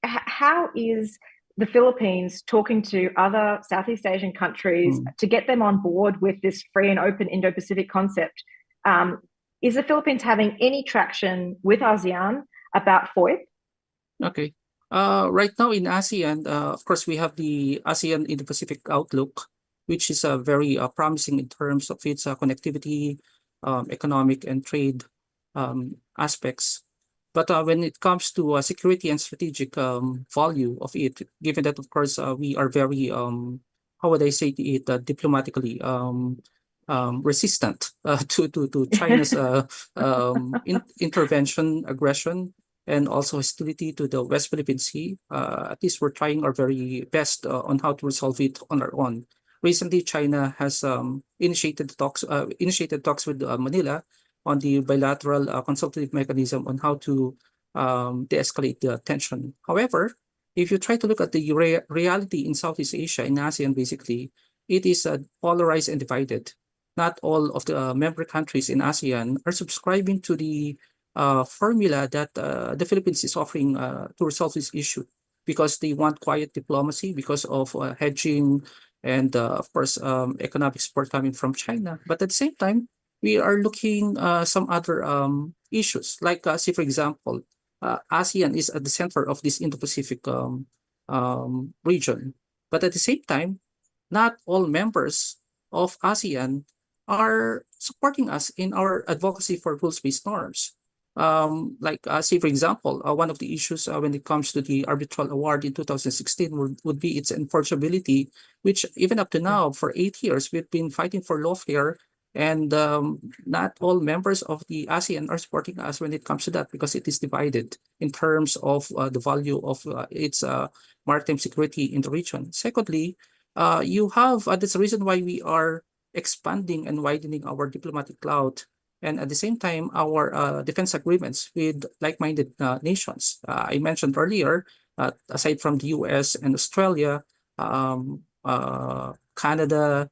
how is the Philippines talking to other Southeast Asian countries to get them on board with this free and open Indo-Pacific concept? Is the Philippines having any traction with ASEAN about FOIP? Okay. Right now in ASEAN, of course, we have the ASEAN Indo-Pacific Outlook, which is very promising in terms of its connectivity, economic and trade aspects. But when it comes to security and strategic value of it, given that, of course, we are very, how would I say it, diplomatically resistant to China's intervention, aggression, and also hostility to the West Philippine Sea. At least we're trying our very best on how to resolve it on our own. Recently, China has initiated talks with Manila on the bilateral consultative mechanism on how to de-escalate the tension. However, if you try to look at the reality in Southeast Asia, in ASEAN basically, it is polarized and divided. Not all of the member countries in ASEAN are subscribing to the formula that the Philippines is offering to resolve this issue, because they want quiet diplomacy because of hedging and of course, economic support coming from China. But at the same time, we are looking some other issues, like say for example, ASEAN is at the center of this Indo-Pacific region, but at the same time, not all members of ASEAN are supporting us in our advocacy for rules-based norms. Like say for example, one of the issues when it comes to the arbitral award in 2016 would be its enforceability, which even up to now for 8 years we've been fighting for lawfare, and not all members of the ASEAN are supporting us when it comes to that, because it is divided in terms of the value of its maritime security in the region. Secondly, you have that's the reason why we are expanding and widening our diplomatic clout, and at the same time, our defense agreements with like-minded nations. I mentioned earlier, aside from the US and Australia, Canada,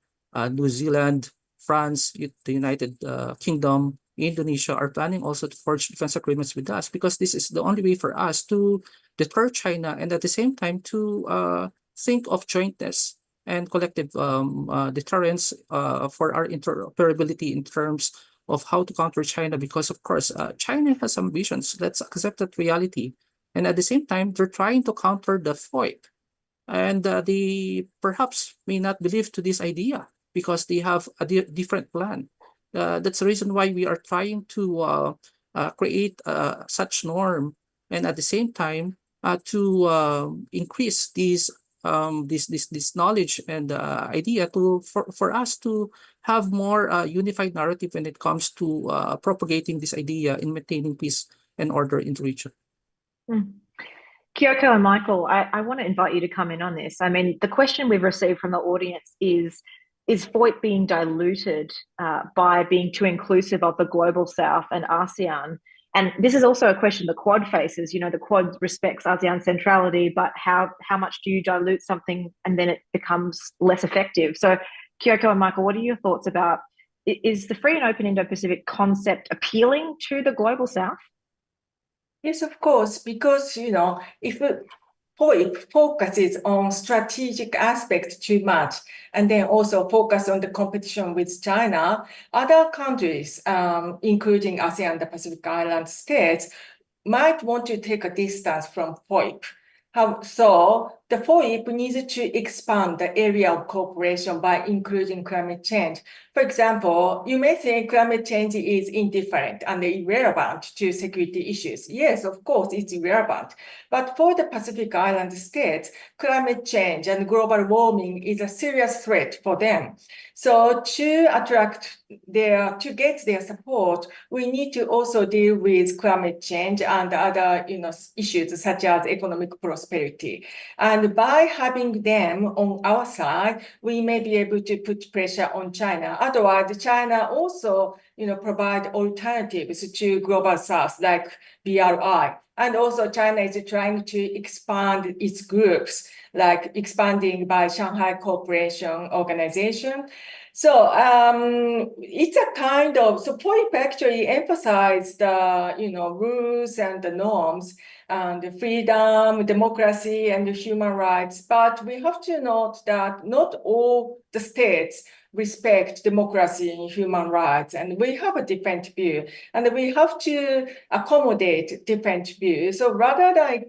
New Zealand, France, the United Kingdom, Indonesia are planning also to forge defense agreements with us, because this is the only way for us to deter China, and at the same time to think of jointness and collective deterrence for our interoperability in terms of how to counter China, because of course China has ambitions. Let's accept that reality. And at the same time, they're trying to counter the FOIP, and they perhaps may not believe to this idea because they have a different plan. That's the reason why we are trying to create such norm, and at the same time to increase this knowledge and idea for us to have more unified narrative when it comes to propagating this idea in maintaining peace and order in the region. Kyoko and Michael, I want to invite you to come in on this. I mean, the question we've received from the audience is FOIP being diluted by being too inclusive of the Global South and ASEAN? And this is also a question the Quad faces. You know, the Quad respects ASEAN centrality, but how much do you dilute something and then it becomes less effective? So Kyoko and Michael, what are your thoughts about, is the free and open Indo-Pacific concept appealing to the Global South? Yes, of course, because, you know, if FOIP focuses on strategic aspects too much, and then also focus on the competition with China, other countries, including ASEAN and the Pacific Island states, might want to take a distance from FOIP. So the FOIP needs to expand the area of cooperation by including climate change. For example, you may think climate change is indifferent and irrelevant to security issues. Yes, of course, it's irrelevant. But for the Pacific Island states, climate change and global warming is a serious threat for them. So to get their support, we need to also deal with climate change and other, issues such as economic prosperity. And by having them on our side, we may be able to put pressure on China. Otherwise, China also, provide alternatives to Global South like BRI. And also China is trying to expand its groups, like expanding by Shanghai Cooperation Organization. So it's a kind of, so FOIP actually emphasized the, rules and the norms and the freedom, democracy, and the human rights. But we have to note that not all the states respect democracy and human rights, and we have a different view, and we have to accommodate different views. So rather than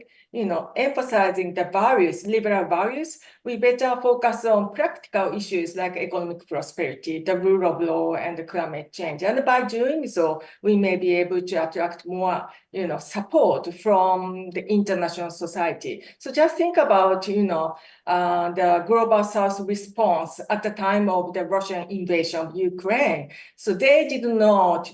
emphasizing the values, liberal values, we better focus on practical issues like economic prosperity, the rule of law, and the climate change. And by doing so, we may be able to attract more, support from the international society. So just think about, the Global South response at the time of the Russian invasion of Ukraine. So they did not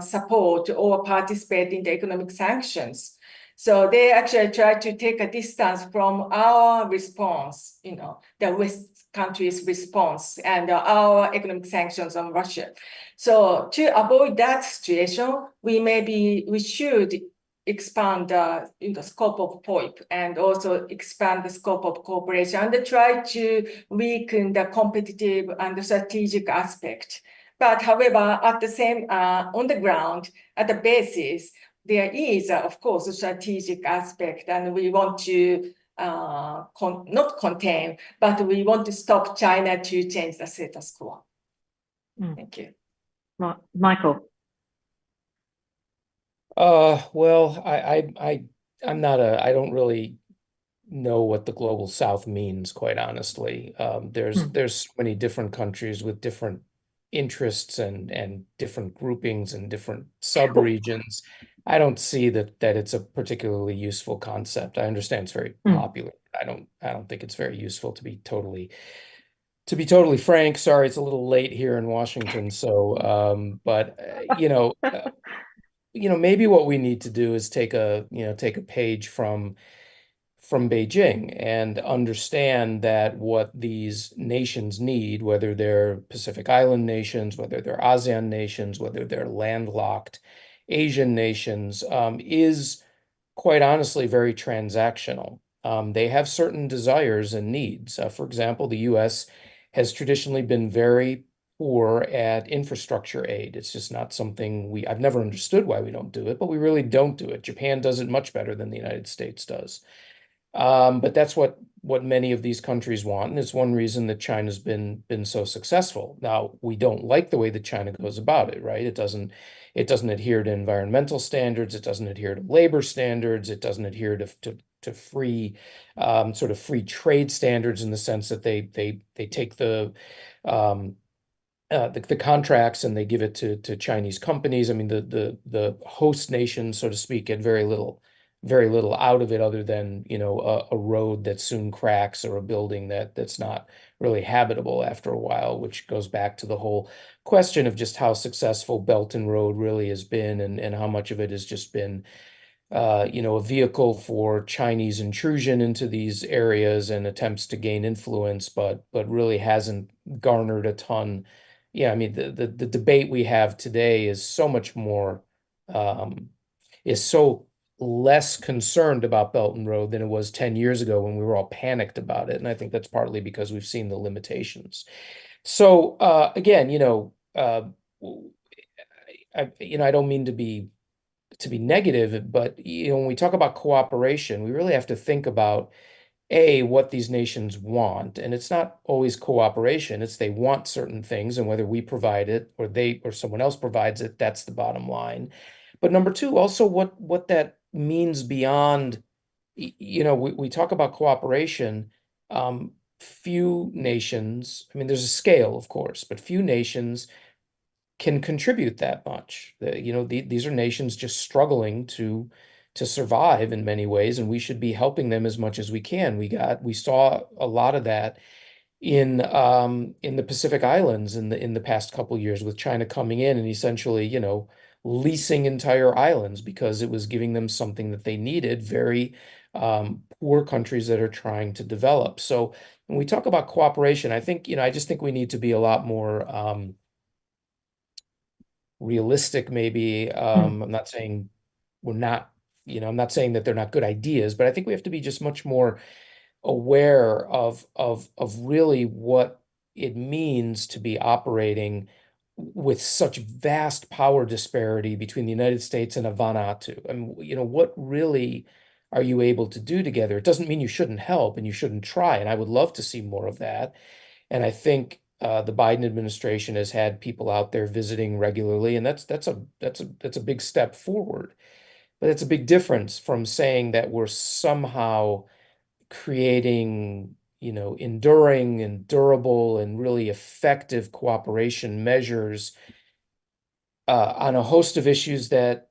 support or participate in the economic sanctions. So they actually tried to take a distance from our response, the West countries' response and our economic sanctions on Russia. So to avoid that situation, we should expand the scope of FOIP and also expand the scope of cooperation and try to weaken the competitive and the strategic aspect. But however, at the same, on the ground, at the basis, there is, of course, a strategic aspect, and we want to not contain, but we want to stop China to change the status quo. Thank you. Michael. Well, I'm not I don't really know what the global South means, quite honestly. There's so many different countries with different interests and different groupings and different sub-regions. I don't see that it's a particularly useful concept. I understand it's very popular. I don't think it's very useful, to be totally frank. Sorry, it's a little late here in Washington. So, but maybe what we need to do is take a page from Beijing and understand that what these nations need, whether they're Pacific Island nations, whether they're ASEAN nations, whether they're landlocked Asian nations, is quite honestly very transactional. They have certain desires and needs. For example, the U.S. has traditionally been very poor at infrastructure aid. It's just not something I've never understood why we don't do it, but we really don't do it. Japan does it much better than the United States does. But that's what many of these countries want, and it's one reason that China's been so successful. Now, we don't like the way that China goes about it, right? It doesn't adhere to environmental standards, it doesn't adhere to labor standards, it doesn't adhere to free sort of free trade standards, in the sense that they take the contracts and they give it to Chinese companies. I mean, the host nations, so to speak, get very little out of it, other than a road that soon cracks, or a building that's not really habitable after a while, which goes back to the whole question of just how successful Belt and Road really has been, and how much of it has just been a vehicle for Chinese intrusion into these areas and attempts to gain influence, but really hasn't garnered a ton. Yeah, I mean, the debate we have today is so much more is so less concerned about Belt and Road than it was 10 years ago, when we were all panicked about it. And I think that's partly because we've seen the limitations. So again, I don't mean to be negative, but when we talk about cooperation, we really have to think about what these nations want. And it's not always cooperation, it's they want certain things, and whether we provide it or someone else provides it, that's the bottom line. But number two, also what that means beyond, we talk about cooperation. Few nations, I mean, there's a scale, of course, but few nations can contribute that much. These are nations just struggling to survive in many ways, and we should be helping them as much as we can. We saw a lot of that in the Pacific Islands in the past couple years, with China coming in and essentially, leasing entire islands because it was giving them something that they needed. Very poor countries that are trying to develop. So when we talk about cooperation, I think, I just think we need to be a lot more realistic, maybe. I'm not saying we're not, I'm not saying that they're not good ideas, but I think we have to be just much more aware of really what it means to be operating with such vast power disparity between the United States and a Vanuatu. I mean, what really are you able to do together? It doesn't mean you shouldn't help and you shouldn't try, and I would love to see more of that. And I think the Biden administration has had people out there visiting regularly, and that's a big step forward. But it's a big difference from saying that we're somehow creating, enduring and durable and really effective cooperation measures on a host of issues that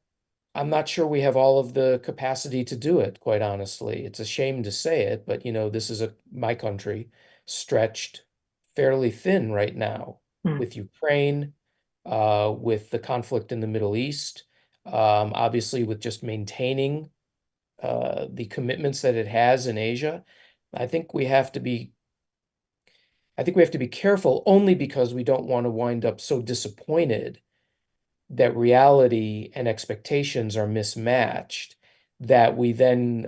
I'm not sure we have all of the capacity to do it, quite honestly. It's a shame to say it, but this is my country stretched fairly thin right now with Ukraine, with the conflict in the Middle East, obviously with just maintaining the commitments that it has in Asia. I think we have to be careful, only because we don't want to wind up so disappointed that reality and expectations are mismatched, that we then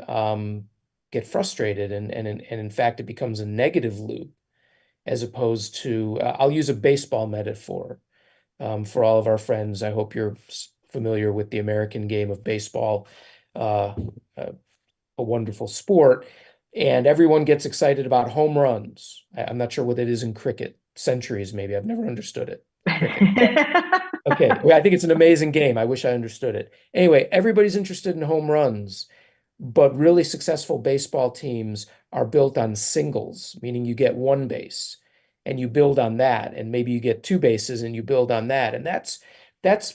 get frustrated, and in fact it becomes a negative loop, as opposed to I'll use a baseball metaphor for all of our friends. I hope you're familiar with the American game of baseball, a wonderful sport. And everyone gets excited about home runs. I'm not sure what it is in cricket. Centuries, maybe. I've never understood it. Cricket. Okay, well, I think it's an amazing game. I wish I understood it. Anyway, everybody's interested in home runs, but really successful baseball teams are built on singles, meaning you get one base and you build on that, and maybe you get two bases and you build on that. And that's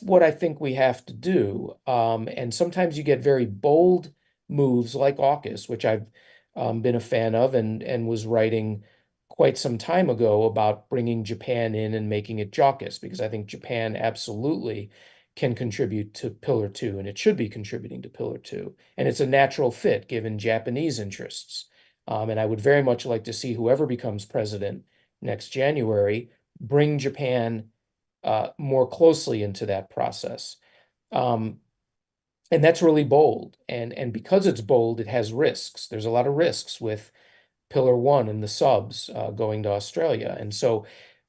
what I think we have to do. And sometimes you get very bold moves like AUKUS, which I've been a fan of and was writing quite some time ago about bringing Japan in and making it JAWKUS, because I think Japan absolutely can contribute to Pillar 2, and it should be contributing to Pillar 2. And it's a natural fit given Japanese interests. And I would very much like to see whoever becomes president next January bring Japan more closely into that process. And that's really bold. And because it's bold, it has risks. There's a lot of risks with Pillar 1 and the subs going to Australia. And so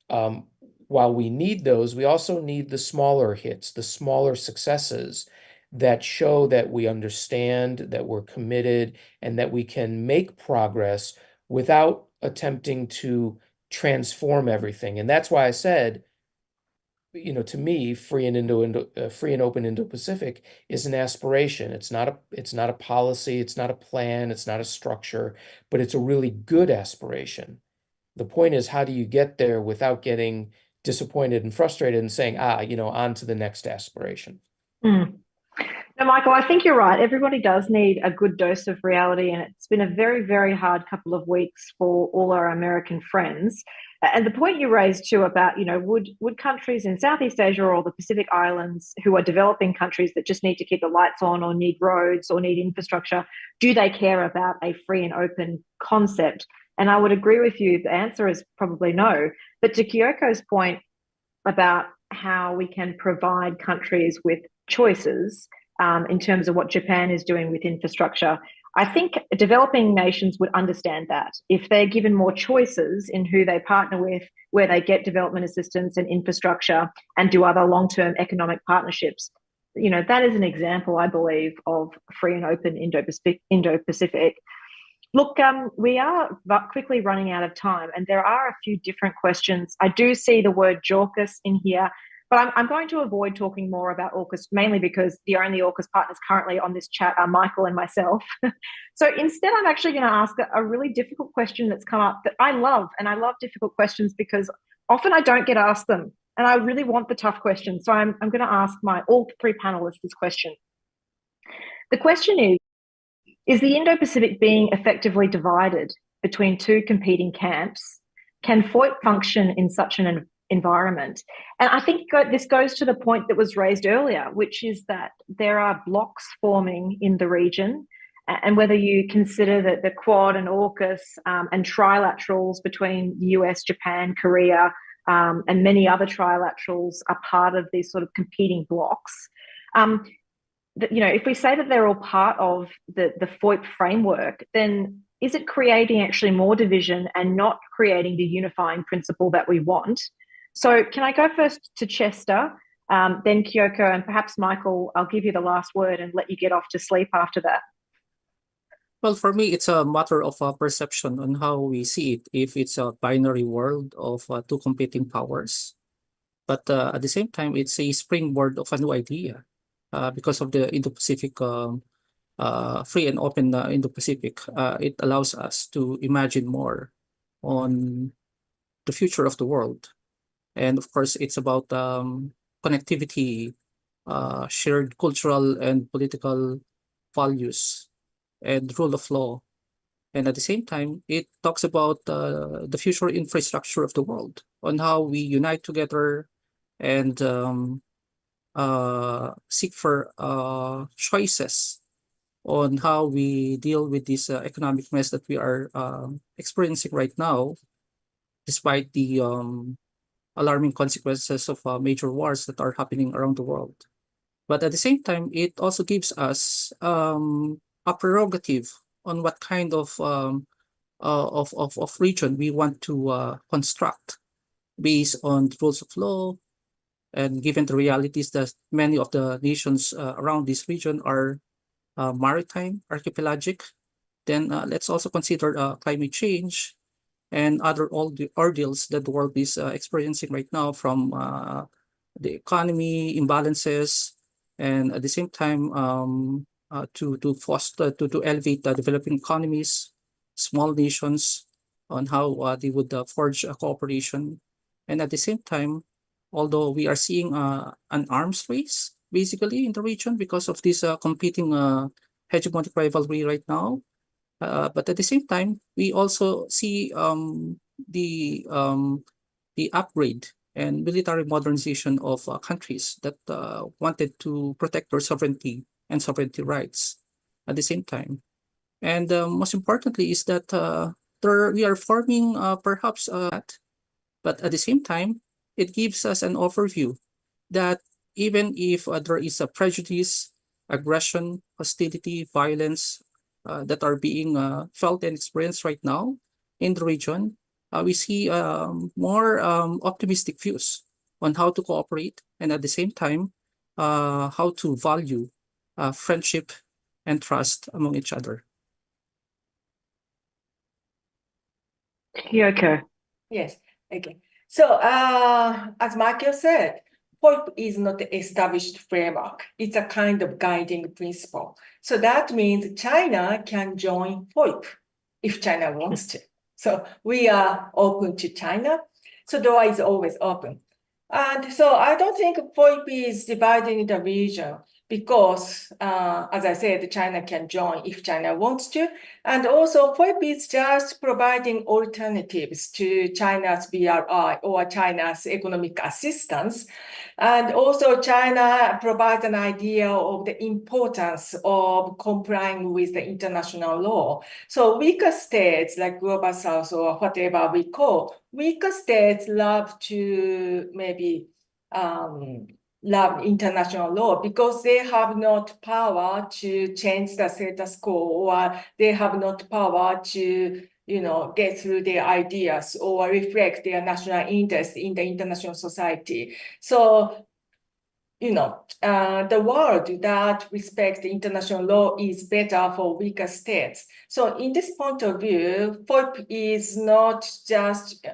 while we need those, we also need the smaller hits, the smaller successes that show that we understand, that we're committed, and that we can make progress without attempting to transform everything. And that's why I said, to me, free and open Indo-Pacific is an aspiration. It's not a policy, it's not a plan, it's not a structure, but it's a really good aspiration. The point is, how do you get there without getting disappointed and frustrated and saying, on to the next aspiration? Mm. No, Michael, I think you're right. Everybody does need a good dose of reality, and it's been a very, very hard couple of weeks for all our American friends. And the point you raised too about, would countries in Southeast Asia or the Pacific Islands who are developing countries that just need to keep the lights on or need roads or need infrastructure, do they care about a free and open concept? And I would agree with you. The answer is probably no. But to Kyoko's point about how we can provide countries with choices in terms of what Japan is doing with infrastructure, I think developing nations would understand that. If they're given more choices in who they partner with, where they get development assistance and infrastructure and do other long-term economic partnerships, that is an example, I believe, of free and open Indo-Pacific. Look, we are quickly running out of time, and there are a few different questions. I do see the word JAWKUS in here, but I'm going to avoid talking more about AUKUS, mainly because the only AUKUS partners currently on this chat are Michael and myself. So instead, I'm actually going to ask a really difficult question that's come up that I love, and I love difficult questions because often I don't get asked them, and I really want the tough questions. So I'm going to ask all three panelists this question. The question is the Indo-Pacific being effectively divided between two competing camps? Can FOIP function in such an environment? And I think this goes to the point that was raised earlier, which is that there are blocks forming in the region, and whether you consider that the Quad and AUKUS and trilaterals between the US, Japan, Korea, and many other trilaterals are part of these sort of competing blocks. If we say that they're all part of the FOIP framework, then is it creating actually more division and not creating the unifying principle that we want? So can I go first to Chester, then Kyoko, and perhaps Michael, I'll give you the last word and let you get off to sleep after that. Well, for me, it's a matter of perception on how we see it. If it's a binary world of two competing powers, but at the same time, it's a springboard of a new idea. Because of the Indo-Pacific, free and open Indo-Pacific, it allows us to imagine more on the future of the world. And of course, it's about connectivity, shared cultural and political values, and rule of law. And at the same time, it talks about the future infrastructure of the world, on how we unite together and seek for choices on how we deal with this economic mess that we are experiencing right now, despite the alarming consequences of major wars that are happening around the world. But at the same time, it also gives us a prerogative on what kind of region we want to construct based on the rules of law, and given the realities that many of the nations around this region are maritime, archipelagic, then let's also consider climate change and other ordeals that the world is experiencing right now, from the economy imbalances, and at the same time to foster to elevate developing economies, small nations, on how they would forge a cooperation. And at the same time, although we are seeing an arms race basically in the region because of this competing hegemonic rivalry right now, but at the same time, we also see the upgrade and military modernization of countries that wanted to protect their sovereignty and sovereignty rights at the same time. And most importantly is that we are forming perhaps but at the same time, it gives us an overview that even if there is a prejudice, aggression, hostility, violence that are being felt and experienced right now in the region, we see more optimistic views on how to cooperate, and at the same time, how to value friendship and trust among each other. Kyoko. Yes. Okay. So, as Michael said, FOIP is not an established framework. It's a kind of guiding principle. So that means China can join FOIP if China wants to. So we are open to China. So the door is always open. And so I don't think FOIP is dividing the region because, as I said, China can join if China wants to. And also FOIP is just providing alternatives to China's BRI or China's economic assistance. And also China provides an idea of the importance of complying with the international law. So weaker states like Global South or whatever we call, weaker states love to maybe love international law because they have not power to change the status quo, or they have not power to get through their ideas or reflect their national interest in the international society. So the world that respects international law is better for weaker states. So in this point of view, FOIP is not just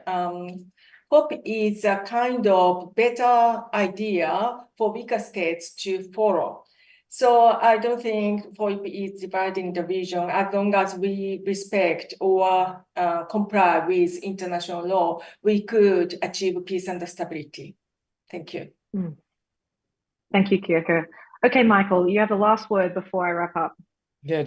FOIP is a kind of better idea for weaker states to follow. So I don't think FOIP is dividing the region. As long as we respect or comply with international law, we could achieve peace and stability. Thank you. Thank you, Kyoko. Okay, Michael, you have the last word before I wrap up. Yeah,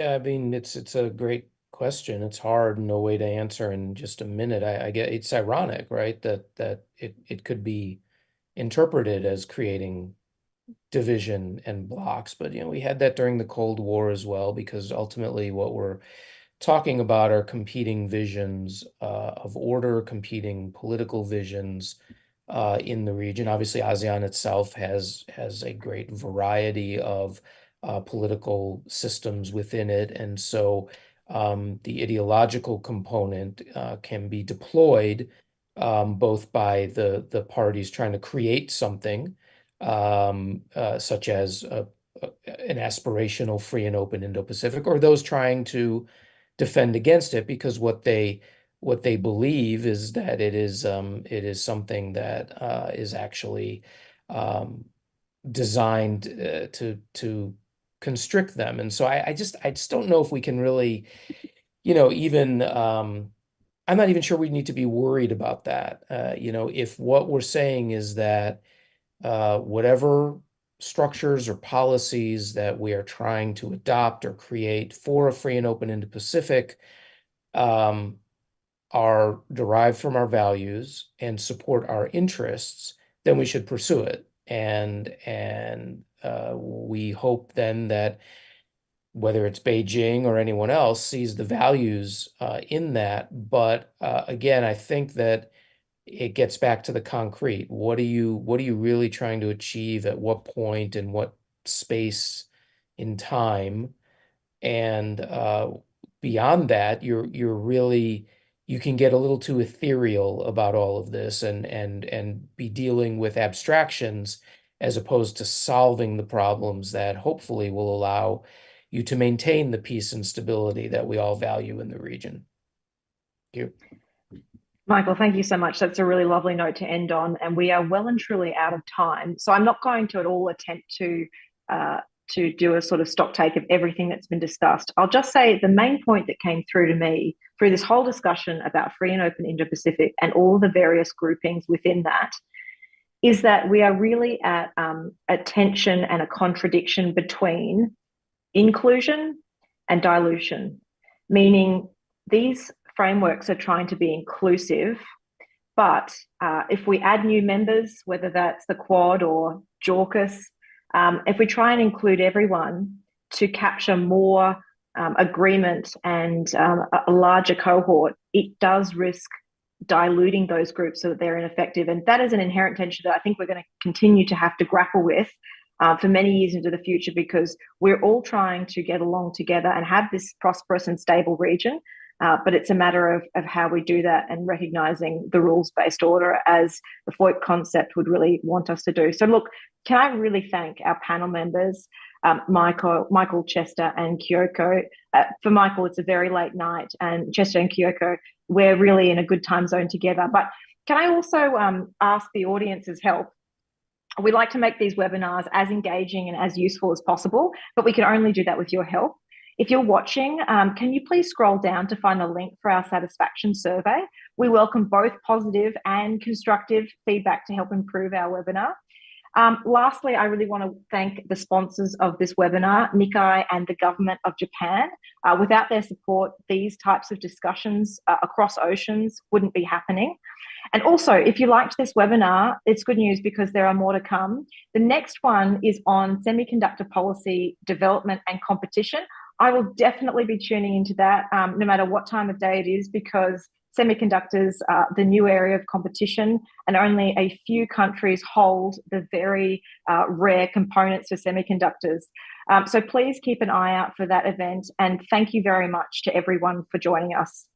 I mean, it's a great question. It's hard, no way to answer in just a minute. I get it's ironic, right? That it could be interpreted as creating division and blocks, but we had that during the Cold War as well, because ultimately what we're talking about are competing visions of order, competing political visions in the region. Obviously, ASEAN itself has a great variety of political systems within it, and so the ideological component can be deployed both by the parties trying to create something such as an aspirational free and open Indo-Pacific, or those trying to defend against it, because what they believe is that it is something that is actually designed to constrict them. And so I just don't know if we can really, even I'm not even sure we need to be worried about that. If what we're saying is that whatever structures or policies that we are trying to adopt or create for a free and open Indo-Pacific are derived from our values and support our interests, then we should pursue it. And we hope then that whether it's Beijing or anyone else sees the values in that. But again, I think that it gets back to the concrete. What are you really trying to achieve at what point, in what space in time? And beyond that, you can get a little too ethereal about all of this and be dealing with abstractions as opposed to solving the problems that hopefully will allow you to maintain the peace and stability that we all value in the region. Thank you. Michael, thank you so much. That's a really lovely note to end on, and we are well and truly out of time. So I'm not going to at all attempt to do a sort of stock take of everything that's been discussed. I'll just say the main point that came through to me through this whole discussion about free and open Indo-Pacific and all the various groupings within that is that we are really at a tension and a contradiction between inclusion and dilution, meaning these frameworks are trying to be inclusive, but if we add new members, whether that's the Quad or JAUKUS, if we try and include everyone to capture more agreement and a larger cohort, it does risk diluting those groups so that they're ineffective. And that is an inherent tension that I think we're going to continue to have to grapple with for many years into the future, because we're all trying to get along together and have this prosperous and stable region. But it's a matter of how we do that and recognising the rules-based order as the FOIP concept would really want us to do. So look, can I really thank our panel members, Michael, Chester and Kyoko. For Michael, it's a very late night, and Chester and Kyoko, we're really in a good time zone together. But can I also ask the audience's help? We like to make these webinars as engaging and as useful as possible, but we can only do that with your help. If you're watching, can you please scroll down to find the link for our satisfaction survey? We welcome both positive and constructive feedback to help improve our webinar. Lastly, I really want to thank the sponsors of this webinar, Nikkei and the government of Japan. Without their support, these types of discussions across oceans wouldn't be happening. And also, if you liked this webinar, it's good news because there are more to come. The next one is on semiconductor policy development and competition. I will definitely be tuning into that no matter what time of day it is, because semiconductors are the new area of competition, and only a few countries hold the very rare components for semiconductors. So please keep an eye out for that event, and thank you very much to everyone for joining us.